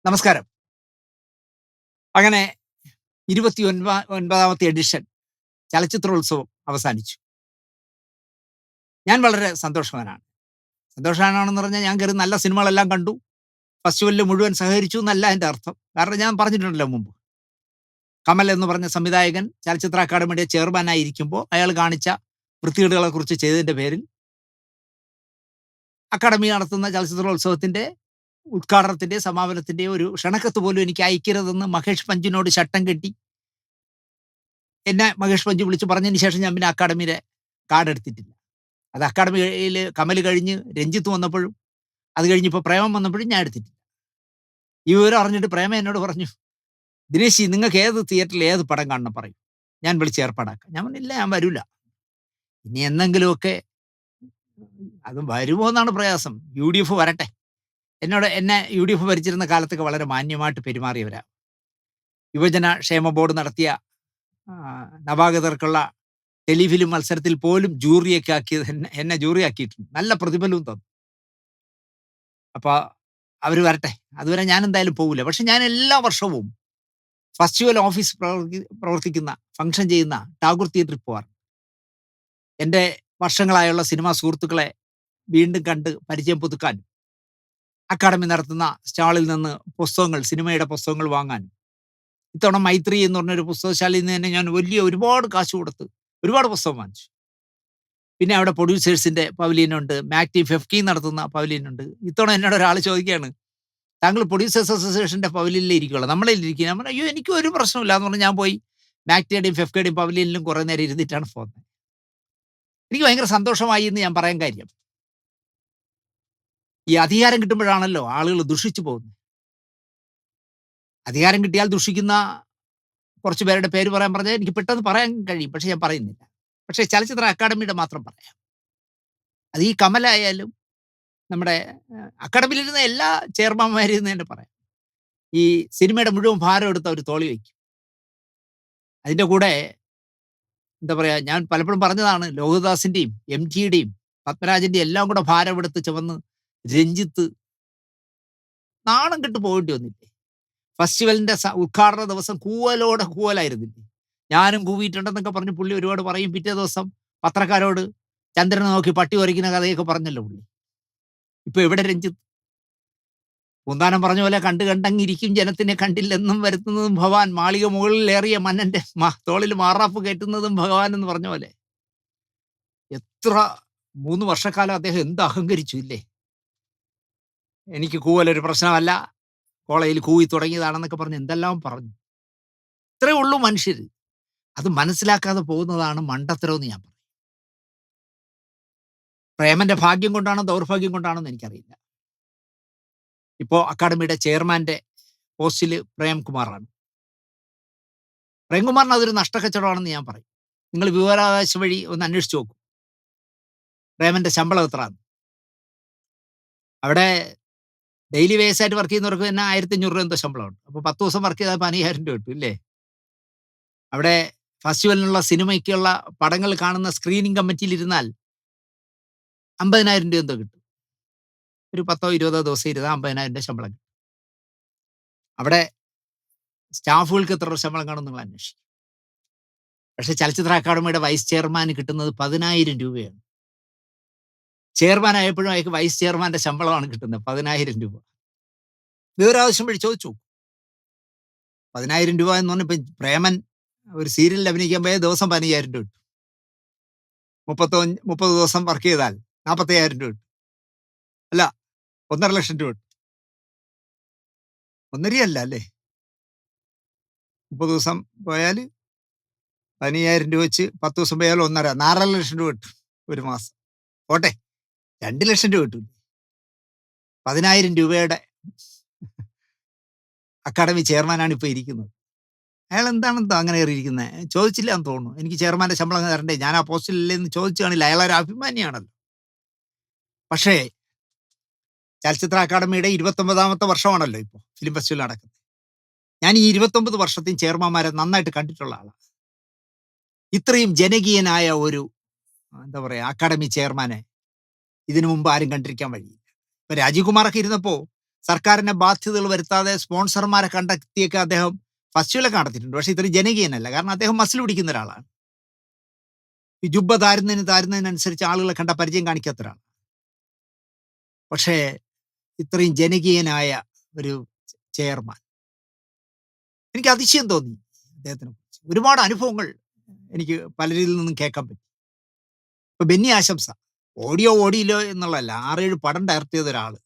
നമസ്കാരം. അങ്ങനെ 29ാമത്തെ എഡിഷൻ ചലച്ചിത്രോത്സവം അവസാനിച്ചു. ഞാൻ വളരെ സന്തോഷവാനാണ്. സന്തോഷവാനാണെന്ന് പറഞ്ഞാൽ ഞാൻ കേറി നല്ല സിനിമകളെല്ലാം കണ്ടു. ഫെസ്റ്റിവലിൽ മുഴുവൻ സഹകരിച്ചു എന്നല്ല അതിന്റെ അർത്ഥം. കാരണം ഞാൻ പറഞ്ഞിട്ടുണ്ടല്ലോ മുമ്പ്. കമൽ എന്ന് പറഞ്ഞ സംവിധായകൻ ചലച്ചിത്ര അക്കാദമിയുടെ ചെയർമാനായിരിക്കുമ്പോൾ അയാൾ കാണിച്ച വൃത്തികേടുകളെക്കുറിച്ച് ചെയ്തതിന്റെ പേരിൽ അക്കാദമി നടത്തുന്ന ചലച്ചിത്രോത്സവത്തിന്റെ ഉദ്ഘാടനത്തിന്റെയും സമാപനത്തിന്റെയും ഒരു ക്ഷണക്കത്ത് പോലും എനിക്ക് അയക്കരുതെന്ന് മഹേഷ് പഞ്ചിനോട് ശട്ടം കെട്ടി എന്നെ മഹേഷ് പഞ്ച് വിളിച്ച് പറഞ്ഞതിന് ശേഷം ഞാൻ പിന്നെ അക്കാദമിയുടെ കാർഡ് എടുത്തിട്ടില്ല. അത് അക്കാദമിയിൽ കമൽ കഴിഞ്ഞ് രഞ്ജിത്ത് വന്നപ്പോഴും അത് കഴിഞ്ഞ് ഇപ്പോൾ പ്രേമം വന്നപ്പോഴും ഞാൻ എടുത്തിട്ടില്ല. ഈ വിവരം അറിഞ്ഞിട്ട് പ്രേമ എന്നോട് പറഞ്ഞു, "ദിനേശ്, നിങ്ങൾക്ക് ഏത് തിയേറ്ററിൽ ഏത് പടം കാണണം പറയും, ഞാൻ വിളിച്ച് ഏർപ്പാടാക്കാം." ഞാൻ പറഞ്ഞില്ല, ഞാൻ വരൂല. ഇനി എന്തെങ്കിലുമൊക്കെ അത് വരുമോ എന്നാണ് പ്രയാസം. UDF വരട്ടെ. എന്നെ UDF ഭരിച്ചിരുന്ന കാലത്തൊക്കെ വളരെ മാന്യമായിട്ട് പെരുമാറിയവരാ. യുവജന ക്ഷേമ ബോർഡ് നടത്തിയ ആ, നവാഗതർക്കുള്ള ടെലിഫിലിം മത്സരത്തിൽ പോലും ജൂറിയൊക്കെ ആക്കിയത് എന്നെ ജൂറി ആക്കിയിട്ടുണ്ട്. നല്ല പ്രതിഫലവും തന്നു. അപ്പൊ അവര് വരട്ടെ. അതുവരെ ഞാൻ എന്തായാലും പോകില്ല. പക്ഷെ ഞാൻ എല്ലാ വർഷവും ഫെസ്റ്റിവൽ ഓഫീസ് പ്രവർത്തിക്കുന്ന ഫംഗ്ഷൻ ചെയ്യുന്ന ടാഗോർ തിയേറ്ററിൽ പോവാറുണ്ട്. എൻ്റെ വർഷങ്ങളായുള്ള സിനിമാ സുഹൃത്തുക്കളെ വീണ്ടും കണ്ട് പരിചയം പുതുക്കാനും അക്കാദമി നടത്തുന്ന സ്റ്റാളിൽ നിന്ന് പുസ്തകങ്ങൾ, സിനിമയുടെ പുസ്തകങ്ങൾ വാങ്ങാനും. ഇത്തവണ മൈത്രി എന്ന് പറഞ്ഞൊരു പുസ്തകശാലയിൽ നിന്ന് തന്നെ ഞാൻ ഒരുപാട് കാശ് കൊടുത്ത് ഒരുപാട് പുസ്തകം വാങ്ങിച്ചു. പിന്നെ അവിടെ പ്രൊഡ്യൂസേഴ്സിന്റെ പവലിയനുണ്ട്, മാക്ടി ഫെഫ്കി നടത്തുന്ന പവലിയനുണ്ട്. ഇത്തവണ എന്നോട് ഒരാൾ ചോദിക്കുകയാണ്, താങ്കൾ പ്രൊഡ്യൂസേഴ്സ് അസോസിയേഷന്റെ പവലിയനിലേ ഇരിക്കുള്ളൂ, നമ്മളെ ഇരിക്കുക. ഞാൻ പറഞ്ഞു, അയ്യോ, എനിക്ക് ഒരു പ്രശ്നമില്ല എന്ന് പറഞ്ഞ് ഞാൻ പോയി മാക്ടിയുടെയും ഫെഫ്കയുടെയും പവലിയനിലും കുറേ നേരം ഇരുന്നിട്ടാണ് പോകുന്നത്. എനിക്ക് ഭയങ്കര സന്തോഷമായി എന്ന് ഞാൻ പറയാൻ കാര്യം, ഈ അധികാരം കിട്ടുമ്പോഴാണല്ലോ ആളുകൾ ദുഷിച്ചു പോകുന്നത്. അധികാരം കിട്ടിയാൽ ദുഷിക്കുന്ന കുറച്ച് പേരുടെ പേര് പറയാൻ പറഞ്ഞാൽ എനിക്ക് പെട്ടെന്ന് പറയാൻ കഴിയും, പക്ഷെ ഞാൻ പറയുന്നില്ല. പക്ഷേ ചലച്ചിത്ര അക്കാദമിയുടെ മാത്രം പറയാം. അത് ഈ കമലായാലും നമ്മുടെ അക്കാദമിയിലിരുന്ന എല്ലാ ചെയർമാൻമാരിൽ നിന്ന് തന്നെ പറയാം. ഈ സിനിമയുടെ മുഴുവൻ ഭാരം എടുത്ത് അവർ തോളി വയ്ക്കും. അതിന്റെ കൂടെ എന്താ പറയാ, ഞാൻ പലപ്പോഴും പറഞ്ഞതാണ്, ലോഹിതദാസിന്റെയും MG യുടെയും പത്മരാജന്റെയും എല്ലാം കൂടെ ഭാരം എടുത്ത് ചുമന്ന് രഞ്ജിത്ത് നാണം കെട്ട് പോകേണ്ടി വന്നില്ലേ? ഫെസ്റ്റിവലിന്റെ ഉദ്ഘാടന ദിവസം കൂവലായിരുന്നില്ലേ? ഞാനും കൂവിയിട്ടുണ്ടെന്നൊക്കെ പറഞ്ഞ് പുള്ളി ഒരുപാട് പറയും. പിറ്റേ ദിവസം പത്രക്കാരോട് ചന്ദ്രനെ നോക്കി പട്ടി ഉരയ്ക്കുന്ന കഥയൊക്കെ പറഞ്ഞല്ലോ പുള്ളി. ഇപ്പൊ എവിടെ രഞ്ജിത്ത്? പൂന്താനം പറഞ്ഞ പോലെ കണ്ടങ്ങിരിക്കും ജനത്തിനെ കണ്ടില്ലെന്നും വരുത്തുന്നതും ഭഗവാൻ, മാളിക മുകളിൽ ഏറിയ മന്നന്റെ തോളിൽ മാറാപ്പ് കയറ്റുന്നതും ഭഗവാൻ എന്ന് പറഞ്ഞ പോലെ. എത്ര 3 വർഷക്കാലം അദ്ദേഹം എന്ത് അഹങ്കരിച്ചു ഇല്ലേ? എനിക്ക് കൂവലൊരു പ്രശ്നമല്ല, കോളേജിൽ കൂവി തുടങ്ങിയതാണെന്നൊക്കെ പറഞ്ഞ് എന്തെല്ലാം പറഞ്ഞു. ഇത്രേ ഉള്ളൂ മനുഷ്യർ. അത് മനസ്സിലാക്കാതെ പോകുന്നതാണ് മണ്ടത്തരമെന്ന് ഞാൻ പറയും. പ്രേമന്റെ ഭാഗ്യം കൊണ്ടാണോ ദൗർഭാഗ്യം കൊണ്ടാണോ എന്ന് എനിക്കറിയില്ല. ഇപ്പോ അക്കാദമിയുടെ ചെയർമാന്റെ പോസ്റ്റിൽ പ്രേംകുമാറാണ്. പ്രേംകുമാറിന് അതൊരു നഷ്ടക്കച്ചവടമാണെന്ന് ഞാൻ പറയും. നിങ്ങൾ വിവരാവകാശ വഴി ഒന്ന് അന്വേഷിച്ച് നോക്കൂ, പ്രേമന്റെ ശമ്പളം എത്രയാണ്. അവിടെ ഡെയിലി വേസ് ആയിട്ട് വർക്ക് ചെയ്യുന്നവർക്ക് തന്നെ 1500 രൂപ എന്തോ ശമ്പളമുണ്ട്. അപ്പോൾ 10 ദിവസം വർക്ക് ചെയ്താൽ 15,000 രൂപ കിട്ടും ഇല്ലേ? അവിടെ ഫെസ്റ്റിവലിനുള്ള സിനിമയ്ക്കുള്ള പടങ്ങൾ കാണുന്ന സ്ക്രീനിങ് കമ്മിറ്റിയിൽ ഇരുന്നാൽ 50,000 രൂപ എന്തോ കിട്ടും. ഒരു 10ഓ 20ഓ ദിവസം ഇരുന്നാൽ 50,000 രൂപ ശമ്പളം കിട്ടും. അവിടെ സ്റ്റാഫുകൾക്ക് എത്ര രൂപ ശമ്പളം കാണും നിങ്ങൾ അന്വേഷിക്കും. പക്ഷേ ചലച്ചിത്ര അക്കാദമിയുടെ വൈസ് ചെയർമാന് കിട്ടുന്നത് 10,000 രൂപയാണ്. ചെയർമാൻ ആയപ്പോഴും അയാൾക്ക് വൈസ് ചെയർമാന്റെ ശമ്പളമാണ് കിട്ടുന്നത്, 10,000 രൂപ. വിവരാവശ്യം വഴി ചോദിച്ചു. 10,000 രൂപ എന്ന് പറഞ്ഞാൽ ഇപ്പം പ്രേമൻ ഒരു സീരിയലിൽ അഭിനയിക്കാൻ പോയ ദിവസം 15,000 രൂപ കിട്ടും. 30 ദിവസം വർക്ക് ചെയ്താൽ 45,000 രൂപ കിട്ടും. അല്ല, 1,50,000 രൂപ കിട്ടും. 1.5 അല്ല അല്ലേ? 30 ദിവസം പോയാൽ 15,000 രൂപ വെച്ച് 10 ദിവസം പോയാൽ 1.5, 4,50,000 രൂപ കിട്ടും ഒരു മാസം. പോട്ടെ, 2,00,000 രൂപ കിട്ടും. 10,000 രൂപയുടെ അക്കാദമി ചെയർമാനാണ് ഇപ്പോൾ ഇരിക്കുന്നത്. അയാൾ എന്താണെന്തോ അങ്ങനെ കയറിയിരിക്കുന്നത്? ചോദിച്ചില്ല എന്ന് തോന്നുന്നു. എനിക്ക് ചെയർമാന്റെ ശമ്പളം തരണ്ടേ, ഞാൻ ആ പോസ്റ്റിലല്ലേ എന്ന് ചോദിച്ചു കാണില്ല. അയാളൊരു അഭിമാനിയാണല്ലോ. പക്ഷേ ചലച്ചിത്ര അക്കാദമിയുടെ 29ാമത്തെ വർഷമാണല്ലോ ഇപ്പോൾ ഫിലിം ഫെസ്റ്റിവൽ നടക്കുന്നത്. ഞാൻ ഈ 29 വർഷത്തെയും ചെയർമാൻമാരെ നന്നായിട്ട് കണ്ടിട്ടുള്ള ആളാണ്. ഇത്രയും ജനകീയനായ ഒരു എന്താ പറയുക അക്കാദമി ചെയർമാനെ ഇതിനു മുമ്പ് ആരും കണ്ടിരിക്കാൻ വഴിയില്ല. ഇപ്പൊ രാജീവ് കുമാറൊക്കെ ഇരുന്നപ്പോൾ സർക്കാരിന്റെ ബാധ്യതകൾ വരുത്താതെ സ്പോൺസർമാരെ കണ്ടെത്തിയൊക്കെ അദ്ദേഹം ഫസ്റ്റിലൊക്കെ നടത്തിയിട്ടുണ്ട്. പക്ഷേ ഇത്ര ജനകീയനല്ല. കാരണം അദ്ദേഹം മസിൽ പിടിക്കുന്ന ഒരാളാണ്. ഈ ജുബ്ബ താരുന്നതിനനുസരിച്ച് ആളുകളെ കണ്ട പരിചയം കാണിക്കാത്ത ഒരാൾ. പക്ഷേ ഇത്രയും ജനകീയനായ ഒരു ചെയർമാൻ. എനിക്ക് അതിശയം തോന്നി അദ്ദേഹത്തിനെ കുറിച്ച്. ഒരുപാട് അനുഭവങ്ങൾ എനിക്ക് പലരിൽ നിന്നും കേൾക്കാൻ പറ്റി. ഇപ്പൊ ബെന്നി ആശംസ ഓടിയില്ലോ എന്നുള്ളതല്ല, 6-7 പടം ഡയറക്റ്റ് ചെയ്ത ഒരാള്.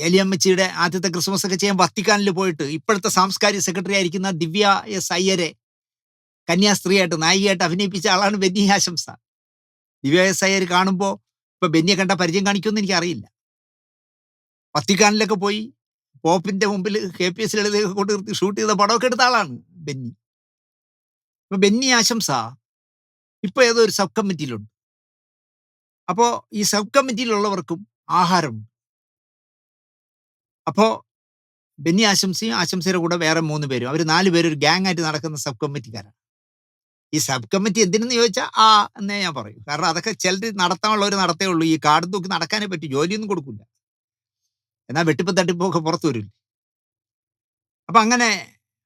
ഏലിയമ്മച്ചിയുടെ ആദ്യത്തെ ക്രിസ്മസ് ഒക്കെ ചെയ്യാൻ വത്തിക്കാനിൽ പോയിട്ട് ഇപ്പോഴത്തെ സാംസ്കാരിക സെക്രട്ടറി ആയിരിക്കുന്ന ദിവ്യ എസ് അയ്യരെ കന്യാസ്ത്രീയായിട്ട് നായികയായിട്ട് അഭിനയിപ്പിച്ച ആളാണ് ബെന്നി ആശംസ. ദിവ്യ എസ് അയ്യർ കാണുമ്പോൾ ഇപ്പൊ ബെന്നിയെ കണ്ട പരിചയം കാണിക്കുമെന്ന് എനിക്കറിയില്ല. വത്തിക്കാനിലൊക്കെ പോയി പോപ്പിന്റെ മുമ്പിൽ KPS ലളിതയൊക്കെ കൊണ്ട് നിർത്തി ഷൂട്ട് ചെയ്ത പടമൊക്കെ എടുത്ത ആളാണ് ബെന്നി. ഇപ്പൊ ബെന്നി ആശംസ ഇപ്പൊ ഏതോ ഒരു സബ് കമ്മിറ്റിയിലുണ്ട്. അപ്പോ ഈ സബ് കമ്മിറ്റിയിലുള്ളവർക്കും ആഹാരമുണ്ട്. അപ്പോ ബെന്നി ആശംസയും ആശംസയുടെ കൂടെ വേറെ 3 പേരും, അവർ 4 പേരും ഒരു ഗ്യാങ് ആയിട്ട് നടക്കുന്ന സബ് കമ്മിറ്റിക്കാരാണ്. ഈ സബ് കമ്മിറ്റി എന്തിനെന്ന് ചോദിച്ചാൽ എന്നേ ഞാൻ പറയൂ. കാരണം അതൊക്കെ ചിലർ നടത്താനുള്ളവർ നടത്തേ ഉള്ളൂ. ഈ കാർഡ് തൂക്കി നടക്കാനേ പറ്റൂ, ജോലിയൊന്നും കൊടുക്കില്ല. എന്നാൽ വെട്ടിപ്പും തട്ടിപ്പും ഒക്കെ പുറത്തു വരില്ല. അപ്പൊ അങ്ങനെ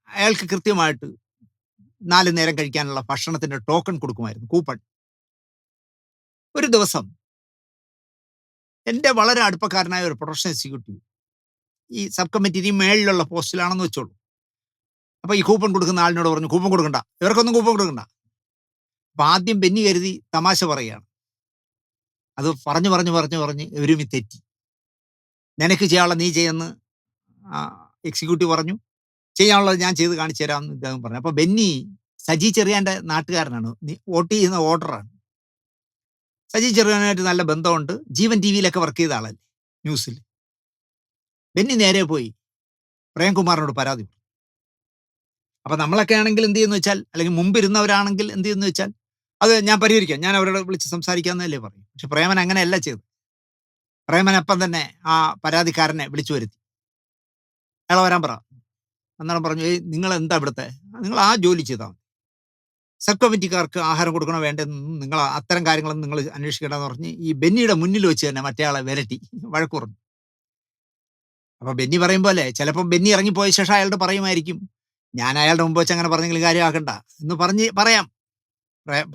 അയാൾക്ക് കൃത്യമായിട്ട് 4 നേരം കഴിക്കാനുള്ള ഭക്ഷണത്തിന്റെ ടോക്കൺ കൊടുക്കുമായിരുന്നു, കൂപ്പൺ. ഒരു ദിവസം എൻ്റെ വളരെ അടുപ്പക്കാരനായ ഒരു പ്രൊഡക്ഷൻ എക്സിക്യൂട്ടീവ് ഈ സബ് കമ്മിറ്റി മേളിലുള്ള പോസ്റ്റിലാണെന്ന് വെച്ചോളൂ. അപ്പൊ ഈ കൂപ്പൺ കൊടുക്കുന്ന ആളിനോട് പറഞ്ഞു, കൂപ്പൺ കൊടുക്കണ്ട, ഇവർക്കൊന്നും കൂപ്പൺ കൊടുക്കണ്ട. അപ്പൊ ആദ്യം ബെന്നി കരുതി തമാശ പറയുകയാണ്. അത് പറഞ്ഞ് ഇവരും ഈ തെറ്റി. നിനക്ക് ചെയ്യാനുള്ള നീ ചെയ്യുന്ന എക്സിക്യൂട്ടീവ് പറഞ്ഞു, ചെയ്യാനുള്ളത് ഞാൻ ചെയ്ത് കാണിച്ചു തരാമെന്ന് ഇദ്ദേഹം പറഞ്ഞു. അപ്പൊ ബെന്നി സജി ചെറിയാന്റെ നാട്ടുകാരനാണ്, വോട്ട് ചെയ്യുന്ന വോട്ടറാണ്. സജി ചെറിയാനായിട്ട് നല്ല ബന്ധമുണ്ട്. ജീവൻ TVയിലൊക്കെ വർക്ക് ചെയ്ത ആളല്ലേ, ന്യൂസിൽ. ബെന്നി നേരെ പോയി പ്രേംകുമാറിനോട് പരാതി പറഞ്ഞു. അപ്പൊ നമ്മളൊക്കെ ആണെങ്കിൽ എന്ത് ചെയ്യുന്നു വെച്ചാൽ, അല്ലെങ്കിൽ മുമ്പിരുന്നവരാണെങ്കിൽ എന്ത് ചെയ്യുന്നു വെച്ചാൽ, അത് ഞാൻ പരിഹരിക്കാം, ഞാൻ അവരോട് വിളിച്ച് സംസാരിക്കാമെന്നല്ലേ പറയും. പക്ഷെ പ്രേമൻ അങ്ങനെയല്ല ചെയ്തത്. പ്രേമൻ അപ്പം തന്നെ ആ പരാതിക്കാരനെ വിളിച്ചു വരുത്തി. അയാളെ വരാൻ പറ. അന്നേരം പറഞ്ഞു, നിങ്ങൾ എന്താ ഇവിടുത്തെ, നിങ്ങൾ ആ ജോലി ചെയ്താൽ മതി. സബ് കമ്മിറ്റിക്കാർക്ക് ആഹാരം കൊടുക്കണോ വേണ്ടെന്നും നിങ്ങൾ അത്തരം കാര്യങ്ങളൊന്നും നിങ്ങൾ അന്വേഷിക്കേണ്ടെന്ന് പറഞ്ഞ് ഈ ബെന്നിയുടെ മുന്നിൽ വെച്ച് തന്നെ മറ്റേ ആളെ വിരട്ടി വഴക്ക് പറഞ്ഞു. അപ്പൊ ബെന്നി പറയും പോലെ ചിലപ്പോൾ ബെന്നി ഇറങ്ങിപ്പോയ ശേഷം അയാളുടെ പറയുമായിരിക്കും, ഞാൻ അയാളുടെ മുമ്പ് വെച്ച് അങ്ങനെ പറഞ്ഞെങ്കിലും കാര്യമാക്കണ്ട എന്ന് പറയാം.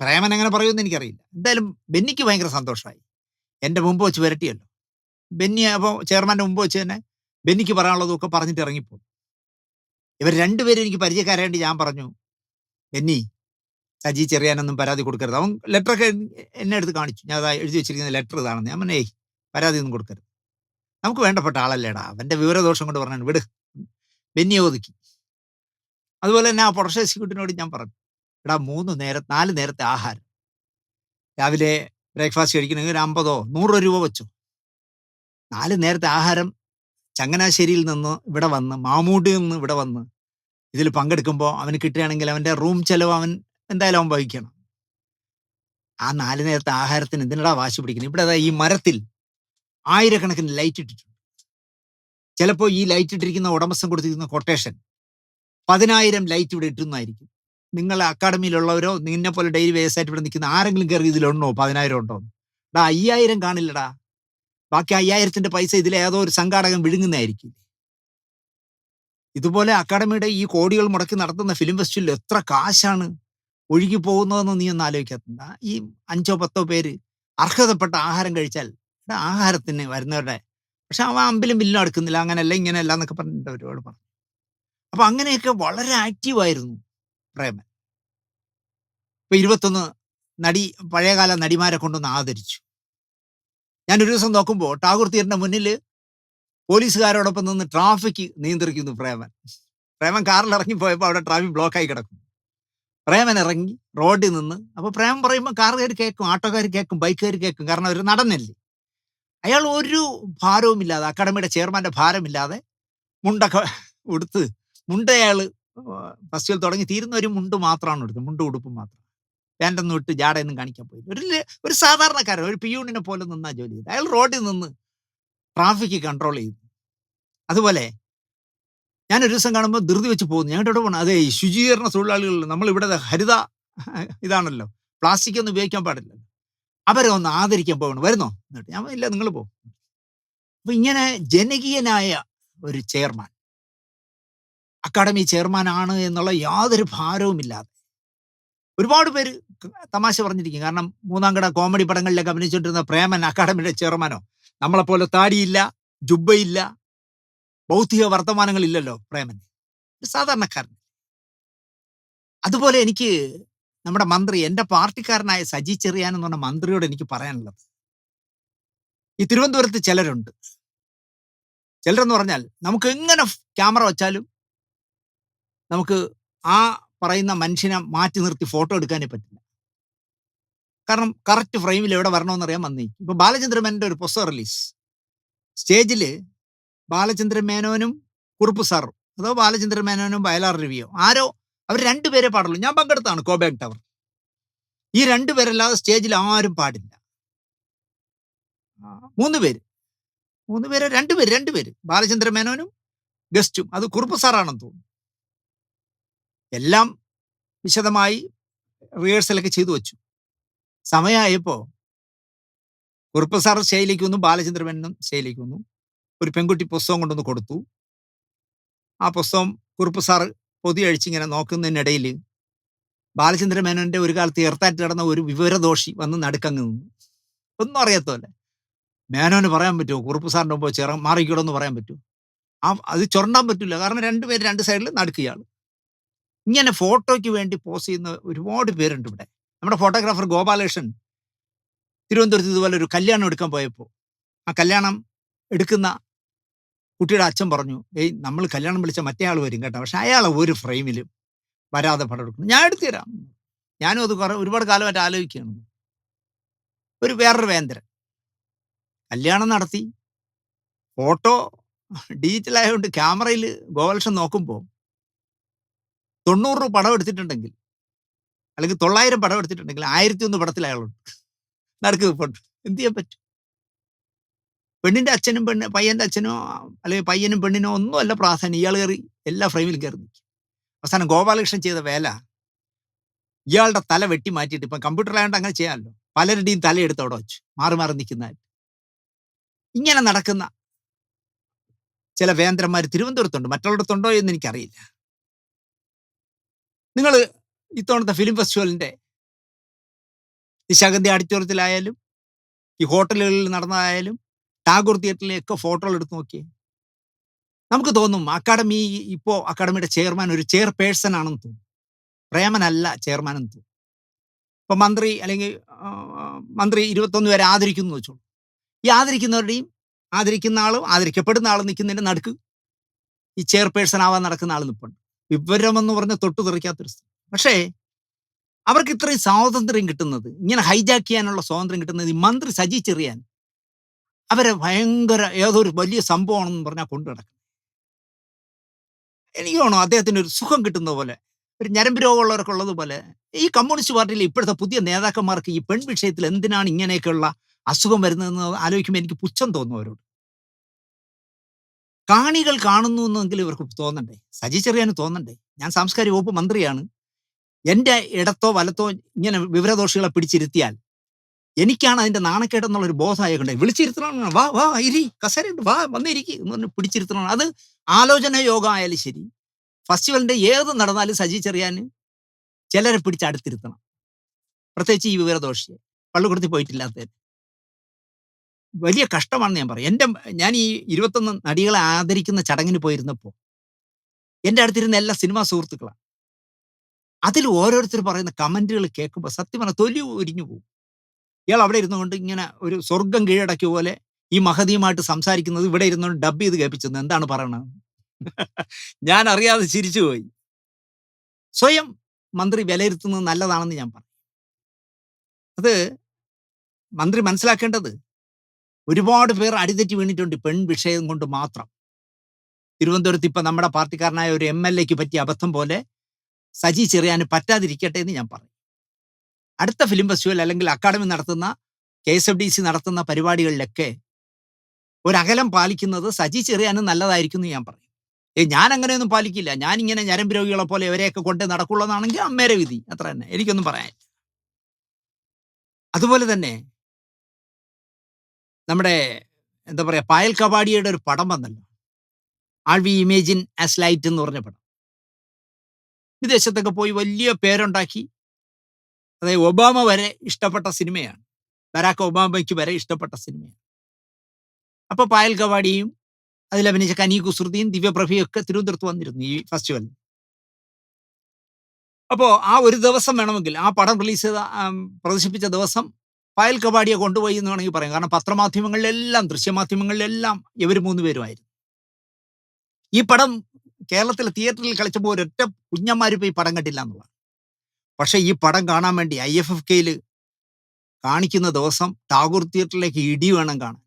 പ്രേമൻ അങ്ങനെ പറയുമെന്ന് എനിക്കറിയില്ല. എന്തായാലും ബെന്നിക്ക് ഭയങ്കര സന്തോഷമായി, എൻ്റെ മുമ്പ് വെച്ച് വിരട്ടിയല്ലോ. ബെന്നി അപ്പോൾ ചെയർമാൻ്റെ മുമ്പ് വെച്ച് തന്നെ ബെന്നിക്ക് പറയാനുള്ളതൊക്കെ പറഞ്ഞിട്ട് ഇറങ്ങിപ്പോകും. ഇവർ രണ്ടുപേരും എനിക്ക് പരിചയക്കാരായിട്ട് ഞാൻ പറഞ്ഞു, ബെന്നി സജി ചെറിയാനൊന്നും പരാതി കൊടുക്കരുത്. അവൻ ലെറ്ററൊക്കെ എന്നെ എടുത്ത് കാണിച്ചു, ഞാൻ അതാ എഴുതി വെച്ചിരിക്കുന്ന ലെറ്റർ ഇതാണെന്ന്. ഞാൻ പറഞ്ഞേ, പരാതി ഒന്നും കൊടുക്കരുത്, നമുക്ക് വേണ്ടപ്പെട്ട ആളല്ലേടാ, അവൻ്റെ വിവരദോഷം കൊണ്ട് പറഞ്ഞു വിട്. ബെന്നിയെ ഒതുക്കി. അതുപോലെ തന്നെ ആ പ്രൊഡക്ഷൻ എക്സിക്യൂട്ടീവിനോട് ഞാൻ പറഞ്ഞു, എടാ 4 നേരത്തെ ആഹാരം, രാവിലെ ബ്രേക്ക്ഫാസ്റ്റ് കഴിക്കണമെങ്കിൽ ഒരു 50-100 രൂപ വെച്ചു. 4 നേരത്തെ ആഹാരം ചങ്ങനാശ്ശേരിയിൽ നിന്ന് ഇവിടെ വന്ന്, മാമൂടിയിൽ നിന്ന് ഇവിടെ വന്ന് ഇതിൽ പങ്കെടുക്കുമ്പോൾ അവന് കിട്ടുകയാണെങ്കിൽ അവൻ്റെ റൂം ചെലവ് അവൻ എന്തായാലും അവൻ വഹിക്കണം. ആ 4 നേരത്തെ ആഹാരത്തിന് എന്തിനടാ വാശി പിടിക്കണം? ഇവിടെ ഈ മരത്തിൽ ആയിരക്കണക്കിന് ലൈറ്റ് ഇട്ടിട്ടുണ്ട്. ചിലപ്പോൾ ഈ ലൈറ്റ് ഇട്ടിരിക്കുന്ന ഉടമസ്ഥൻ കൊടുത്തിരിക്കുന്ന കൊട്ടേഷൻ 10,000 ലൈറ്റ് ഇവിടെ ഇട്ടുന്നതായിരിക്കും. നിങ്ങൾ അക്കാഡമിയിലുള്ളവരോ നിന്നെ പോലെ ഡെയിലി വേസായിട്ട് ഇവിടെ നിൽക്കുന്ന ആരെങ്കിലും കയറി ഇതിലുണ്ടോ 10,000 ഉണ്ടോ? 5,000 കാണില്ലടാ. ബാക്കി 5,000ന്റെ പൈസ ഇതിലേതോ ഒരു സംഘാടകൻ വിഴുങ്ങുന്നതായിരിക്കും. ഇതുപോലെ അക്കാഡമിയുടെ ഈ കോടികൾ മുടക്കി നടത്തുന്ന ഫിലിം ഫെസ്റ്റിവലിൽ എത്ര കാശാണ് ഒഴുകി പോകുന്നതെന്ന് നീ ഒന്ന് ആലോചിക്കാത്ത. ഈ 5-10 പേര് അർഹതപ്പെട്ട ആഹാരം കഴിച്ചാൽ ആഹാരത്തിന് വരുന്നവരുടെ, പക്ഷെ അവൻ അമ്പിലും ബില്ലും അടുക്കുന്നില്ല, അങ്ങനെയല്ല ഇങ്ങനെയല്ല എന്നൊക്കെ പറഞ്ഞിട്ട് ഒരുപാട് പറഞ്ഞു. അപ്പൊ അങ്ങനെയൊക്കെ വളരെ ആക്റ്റീവായിരുന്നു പ്രേമൻ. ഇപ്പൊ 21 പഴയകാല നടിമാരെ കൊണ്ടൊന്ന് ആദരിച്ചു. ഞാനൊരു ദിവസം നോക്കുമ്പോൾ ടാഗോർ തിയേറ്ററിന്റെ മുന്നിൽ പോലീസുകാരോടൊപ്പം നിന്ന് ട്രാഫിക് നിയന്ത്രിക്കുന്നു പ്രേമൻ. കാറിൽ ഇറങ്ങിപ്പോയപ്പോൾ അവിടെ ട്രാഫിക് ബ്ലോക്കായി കിടക്കുന്നു. പ്രേമൻ ഇറങ്ങി റോഡിൽ നിന്ന്, അപ്പോൾ പ്രേമൻ പറയുമ്പോൾ കാറുകാർ കേൾക്കും, ആട്ടോക്കാർ കേൾക്കും, ബൈക്കുകാർ കേൾക്കും. കാരണം അവർ നടന്നല്ലേ. അയാൾ ഒരു ഭാരവുമില്ലാതെ, അക്കാഡമിയുടെ ചെയർമാന്റെ ഭാരമില്ലാതെ മുണ്ടൊക്കെ ഉടുത്ത്, അയാൾ ഫെസ്റ്റിവൽ തുടങ്ങി തീരുന്ന ഒരു മുണ്ട് മാത്രമാണ് എടുത്തത്, മുണ്ട് ഉടുപ്പ് മാത്രം. പാൻ്റൊന്നും ഇട്ട് ജാടയൊന്നും കാണിക്കാൻ പോയില്ല. ഒരു സാധാരണക്കാരൻ, ഒരു പിയൂണിനെ പോലെ നിന്നാ ജോലി ചെയ്ത്. അയാൾ റോഡിൽ നിന്ന് ട്രാഫിക് കൺട്രോൾ ചെയ്തു. അതുപോലെ ഞാനൊരു ദിവസം കാണുമ്പോൾ ധൃതി വെച്ച് പോകുന്നു. ഞങ്ങളുടെ ഇവിടെ പോകണം, അതെ ഈ ശുചീകരണ തൊഴിലാളികൾ, നമ്മളിവിടെ ഹരിത ഇതാണല്ലോ, പ്ലാസ്റ്റിക് ഒന്നും ഉപയോഗിക്കാൻ പാടില്ലല്ലോ, അവരെ ഒന്ന് ആദരിക്കാൻ പോകണം, വരുന്നോ? എന്നിട്ട് ഞാൻ ഇല്ല, നിങ്ങൾ പോകും. അപ്പൊ ഇങ്ങനെ ജനകീയനായ ഒരു ചെയർമാൻ, അക്കാഡമി ചെയർമാനാണ് എന്നുള്ള യാതൊരു ഭാരവുമില്ലാതെ ഒരുപാട് പേര് തമാശ പറഞ്ഞിരിക്കും. കാരണം മൂന്നാം കട കോമഡി പടങ്ങളിലൊക്കെ അഭിനയിച്ചുകൊണ്ടിരുന്ന പ്രേമൻ അക്കാഡമിയുടെ ചെയർമാനോ? നമ്മളെപ്പോലെ താടിയില്ല, ജുബ്ബയില്ല, ബൗദ്ധിക വർത്തമാനങ്ങളില്ലല്ലോ പ്രേമൻ. ഒരു സാധാരണക്കാരൻ. അതുപോലെ എനിക്ക് നമ്മുടെ മന്ത്രി, എന്റെ പാർട്ടിക്കാരനായ സജി ചെറിയാൻ എന്ന് പറഞ്ഞ മന്ത്രിയോട് എനിക്ക് പറയാനുള്ളത്, ഈ തിരുവനന്തപുരത്ത് ചിലരുണ്ട്. ചിലരെന്ന് പറഞ്ഞാൽ നമുക്ക് എങ്ങനെ ക്യാമറ വെച്ചാലും നമുക്ക് ആ പറയുന്ന മനുഷ്യനെ മാറ്റി നിർത്തി ഫോട്ടോ എടുക്കാനേ പറ്റില്ല. കാരണം കറക്റ്റ് ഫ്രെയിമിൽ എവിടെ വരണമെന്ന് അറിയാൻ വന്നേ. ഇപ്പൊ ബാലചന്ദ്ര മേനോന്റെ ഒരു പുസ്തകം റിലീസ്, സ്റ്റേജില് ബാലചന്ദ്ര മേനോനും കുറുപ്പ് സാറും, അതോ ബാലചന്ദ്ര മേനോനും വയലാർ രവിയോ ആരോ, അവർ രണ്ടുപേരെ പാടുള്ളൂ. ഞാൻ പങ്കെടുത്താണ് കോബാങ് ടവർ. ഈ രണ്ടുപേരല്ലാതെ സ്റ്റേജിൽ ആരും പാടില്ല. മൂന്ന് പേര്, രണ്ടുപേര് ബാലചന്ദ്ര മേനോനും ഗസ്റ്റും, അത് കുറുപ്പ് സാറാണെന്ന് തോന്നുന്നു. എല്ലാം വിശദമായി റിഹേഴ്സലൊക്കെ ചെയ്തു വെച്ചു. സമയമായപ്പോ കുറുപ്പ് സാർ സ്റ്റേജിലേക്ക് വന്നു, ബാലചന്ദ്ര മേനോനും സ്റ്റേജിലേക്ക് വന്നു. ഒരു പെൺകുട്ടി പുസ്തകം കൊണ്ടുവന്ന് കൊടുത്തു. ആ പുസ്തകം കുറുപ്പ് സാർ പൊതി അഴിച്ചിങ്ങനെ നോക്കുന്നതിനിടയിൽ ബാലചന്ദ്ര മേനോന്റെ ഒരു കാലത്ത് ഏർത്താറ്റ് കിടന്ന ഒരു വിവരദോഷി വന്ന് നടുക്കങ്ങ് നിന്നു. ഒന്നും അറിയാത്തല്ലേ. മേനോന് പറയാൻ പറ്റുമോ കുറുപ്പ് സാറിന്റെ മുമ്പ് മാറിക്കൂടെന്ന് പറയാൻ പറ്റുമോ? അത് ചുരണ്ടാൻ പറ്റില്ല. കാരണം രണ്ടുപേര് രണ്ട് സൈഡിൽ നടുക്കിയാൾ. ഇങ്ങനെ ഫോട്ടോയ്ക്ക് വേണ്ടി പോസ് ചെയ്യുന്ന ഒരുപാട് പേരുണ്ട് ഇവിടെ. നമ്മുടെ ഫോട്ടോഗ്രാഫർ ഗോപാലകൃഷ്ണൻ തിരുവനന്തപുരത്ത് ഇതുപോലെ ഒരു കല്യാണം എടുക്കാൻ പോയപ്പോൾ ആ കല്യാണം എടുക്കുന്ന കുട്ടിയുടെ അച്ഛൻ പറഞ്ഞു, നമ്മൾ കല്യാണം വിളിച്ച മറ്റേ ആൾ വരും കേട്ടോ, പക്ഷെ അയാളെ ഒരു ഫ്രെയിമിലും വരാതെ പടം എടുക്കണം. ഞാൻ എടുത്തു തരാം. ഞാനും അത് ഒരുപാട് കാലമായിട്ട് ആലോചിക്കുകയാണ്. വേറൊരു വേന്ദ്രൻ കല്യാണം നടത്തി, ഫോട്ടോ ഡിജിറ്റൽ ആയതുകൊണ്ട് ക്യാമറയിൽ ഗോപാലകൃഷ്ണൻ നോക്കുമ്പോൾ 90 പടം എടുത്തിട്ടുണ്ടെങ്കിൽ, അല്ലെങ്കിൽ 900 പടം എടുത്തിട്ടുണ്ടെങ്കിൽ 1001 പടത്തിൽ അയാളുണ്ട്. നടക്ക് ഫോട്ടോ എന്ത് ചെയ്യാൻ പറ്റും? പെണ്ണിന്റെ അച്ഛനും പയ്യന്റെ അച്ഛനോ അല്ലെങ്കിൽ പയ്യനും പെണ്ണിനോ ഒന്നുമല്ല പ്രാധാന്യം. ഇയാൾ കയറി എല്ലാ ഫ്രെയിമിലും കയറി നിൽക്കും. അവസാനം ഗോപാലകൃഷ്ണൻ ചെയ്ത വേല, ഇയാളുടെ തല വെട്ടി മാറ്റിയിട്ട്, ഇപ്പം കമ്പ്യൂട്ടറിലായതുകൊണ്ട് അങ്ങനെ ചെയ്യാമല്ലോ, പലരുടെയും തലയെടുത്ത് അവിടെ വെച്ചു മാറി മാറി നിൽക്കുന്നതായിട്ട്. ഇങ്ങനെ നടക്കുന്ന ചില വേന്ദ്രന്മാർ തിരുവനന്തപുരത്തുണ്ട്. മറ്റുള്ളിടത്തുണ്ടോ എന്ന് എനിക്കറിയില്ല. നിങ്ങൾ ഇത്തവണത്തെ ഫിലിം ഫെസ്റ്റിവലിന്റെ നിശാഗന്ധി ഓഡിറ്റോറിയത്തിലായാലും ഈ ഹോട്ടലുകളിൽ നടന്നതായാലും ടാഗോർ തിയേറ്ററിലെയൊക്കെ ഫോട്ടോകൾ എടുത്ത് നോക്കിയേ. നമുക്ക് തോന്നും അക്കാഡമി, ഇപ്പോൾ അക്കാഡമിയുടെ ചെയർമാൻ ഒരു ചെയർപേഴ്സൺ ആണെന്ന് തോന്നും. പ്രേമനല്ല ചെയർമാൻ എന്ന് തോന്നും. ഇപ്പൊ മന്ത്രി അല്ലെങ്കിൽ മന്ത്രി 21 പേരെ ആദരിക്കുന്നു വെച്ചോളൂ. ഈ ആദരിക്കുന്നവരുടെയും ആദരിക്കുന്ന ആളും ആദരിക്കപ്പെടുന്ന ആളും നിൽക്കുന്നതിന്റെ നടുക്ക് ഈ ചെയർപേഴ്സൺ ആവാൻ നടക്കുന്ന ആൾ നിൽപ്പുണ്ട്. വിവരമെന്ന് പറഞ്ഞ തൊട്ടു തെറിക്കാത്തൊരു സ്ഥലം. പക്ഷേ അവർക്ക് ഇത്രയും സ്വാതന്ത്ര്യം കിട്ടുന്നത്, ഇങ്ങനെ ഹൈജാക്ക് ചെയ്യാനുള്ള സ്വാതന്ത്ര്യം കിട്ടുന്നത് ഈ മന്ത്രി സജി ചെറിയാൻ അവരെ ഭയങ്കര ഏതൊരു വലിയ സംഭവമാണെന്ന് പറഞ്ഞാൽ കൊണ്ടു നടക്കും. എനിക്ക് തോന്നുന്നു അദ്ദേഹത്തിന് ഒരു സുഖം കിട്ടുന്ന പോലെ, ഒരു ഞരമ്പ് രോഗമുള്ളവർക്ക് ഉള്ളതുപോലെ ഈ കമ്മ്യൂണിസ്റ്റ് പാർട്ടിയിലെ ഇപ്പോഴത്തെ പുതിയ നേതാക്കന്മാർക്ക് ഈ പെൺ വിഷയത്തിൽ എന്തിനാണ് ഇങ്ങനെയൊക്കെയുള്ള അസുഖം വരുന്നതെന്ന് ആലോചിക്കുമ്പോൾ എനിക്ക് പുച്ഛം തോന്നും അവരോട്. കാണികൾ കാണുന്നു എന്നെങ്കിലും ഇവർക്ക് തോന്നണ്ടേ? സജി ചെറിയാന് തോന്നണ്ടേ? ഞാൻ സാംസ്കാരിക വകുപ്പ് മന്ത്രിയാണ്. എൻ്റെ ഇടത്തോ വലത്തോ ഇങ്ങനെ വിവരദോഷികളെ പിടിച്ചിരുത്തിയാൽ എനിക്കാണ് അതിന്റെ നാണക്കേടെന്നുള്ളൊരു ബോധമായിക്കൊണ്ടേ. വിളിച്ചിരുത്തണം, വാ വാ ഇരി, കസേരയുണ്ട്, വാ വന്നിരിക്കും എന്ന് പറഞ്ഞ് പിടിച്ചിരുത്തണം. അത് ആലോചന യോഗം ആയാലും ശരി, ഫെസ്റ്റിവലിന്റെ ഏത് നടന്നാലും സജി ചെറിയാന് ചിലരെ പിടിച്ച് അടുത്തിരുത്തണം. പ്രത്യേകിച്ച് ഈ വിവരദോഷിയെ, പള്ളിക്കൂടത്തിൽ പോയിട്ടില്ലാത്തവർ. വലിയ കഷ്ടമാണെന്ന് ഞാൻ പറയും. ഞാൻ ഈ 21 നടികളെ ആദരിക്കുന്ന ചടങ്ങിന് പോയിരുന്നപ്പോൾ എൻ്റെ അടുത്തിരുന്ന എല്ലാ സിനിമാ സുഹൃത്തുക്കളാണ്. അതിൽ ഓരോരുത്തർ പറയുന്ന കമന്റുകൾ കേൾക്കുമ്പോൾ സത്യം പറഞ്ഞാൽ തൊലി ഉരിഞ്ഞു പോകും. ഇയാൾ അവിടെ ഇരുന്നുകൊണ്ട് ഇങ്ങനെ ഒരു സ്വർഗം കീഴടക്കിയ പോലെ ഈ മഹതിയുമായിട്ട് സംസാരിക്കുന്നത് ഇവിടെ ഇരുന്നുകൊണ്ട് ഡബ് ചെയ്ത് കേൾപ്പിച്ചത് എന്താണ് പറയണത്? ഞാൻ അറിയാതെ ചിരിച്ചുപോയി. സ്വയം മന്ത്രി വിലയിരുത്തുന്നത് നല്ലതാണെന്ന് ഞാൻ പറയും. അത് മന്ത്രി മനസ്സിലാക്കേണ്ടത്, ഒരുപാട് പേർ അടിതെറ്റി വീണിട്ടുണ്ട് പെൺ വിഷയം കൊണ്ട് മാത്രം. തിരുവനന്തപുരത്ത് ഇപ്പം നമ്മുടെ പാർട്ടിക്കാരനായ ഒരു MLA പറ്റിയ അബദ്ധം പോലെ സജി ചെറിയാന് പറ്റാതിരിക്കട്ടെ എന്ന് ഞാൻ പറയും. അടുത്ത ഫിലിം ഫെസ്റ്റിവൽ അല്ലെങ്കിൽ അക്കാഡമി നടത്തുന്ന KSFDC നടത്തുന്ന പരിപാടികളിലൊക്കെ ഒരകലം പാലിക്കുന്നത് സജി ചെറിയാനും നല്ലതായിരിക്കും എന്ന് ഞാൻ പറയും. ഞാൻ അങ്ങനെയൊന്നും പാലിക്കില്ല. ഞാനിങ്ങനെ ഞരമ്പ് രോഗികളെ പോലെ ഇവരെയൊക്കെ കൊണ്ട് നടക്കുള്ളതാണെങ്കിൽ അമ്മേരെ വിധി, അത്ര തന്നെ. എനിക്കൊന്നും പറയാനില്ല. അതുപോലെ തന്നെ നമ്മുടെ എന്താ പറയാ, പായൽ കപാടിയുടെ ഒരു പടം വന്നല്ലോ. ആൾ വി ഇമേജിൻ ആസ് ലൈറ്റ് എന്ന് പറഞ്ഞ പടം. വിദേശത്തൊക്കെ പോയി വലിയ പേരുണ്ടാക്കി. അതായത് ഒബാമ വരെ ഇഷ്ടപ്പെട്ട സിനിമയാണ്. ബരാക്ക് ഒബാമയ്ക്ക് വരെ ഇഷ്ടപ്പെട്ട സിനിമയാണ്. അപ്പൊ പായൽ കപാടിയും അതിലഭിനയിച്ച കനി കുസൃതിയും ദിവ്യപ്രഭയും ഒക്കെ തിരുവനന്തപുരത്ത് വന്നിരുന്നു ഈ ഫെസ്റ്റിവലിന്. അപ്പോൾ ആ ഒരു ദിവസം വേണമെങ്കിൽ ആ പടം റിലീസ് ചെയ്ത പ്രദർശിപ്പിച്ച ദിവസം പായൽ കപാടിയെ കൊണ്ടുപോയി എന്ന് വേണമെങ്കിൽ പറയാം. കാരണം പത്രമാധ്യമങ്ങളിലെല്ലാം ദൃശ്യമാധ്യമങ്ങളിലെല്ലാം ഇവർ 3 പേരുമായിരുന്നു. ഈ പടം കേരളത്തിലെ തിയേറ്ററിൽ കളിച്ചപ്പോൾ ഒരൊറ്റ കുഞ്ഞന്മാർ പോയി പടം കണ്ടില്ല എന്നുള്ളതാണ്. പക്ഷേ ഈ പടം കാണാൻ വേണ്ടി IFFK കാണിക്കുന്ന ദിവസം ടാഗോർ തിയേറ്ററിലേക്ക് ഇടി വേണം കാണാൻ.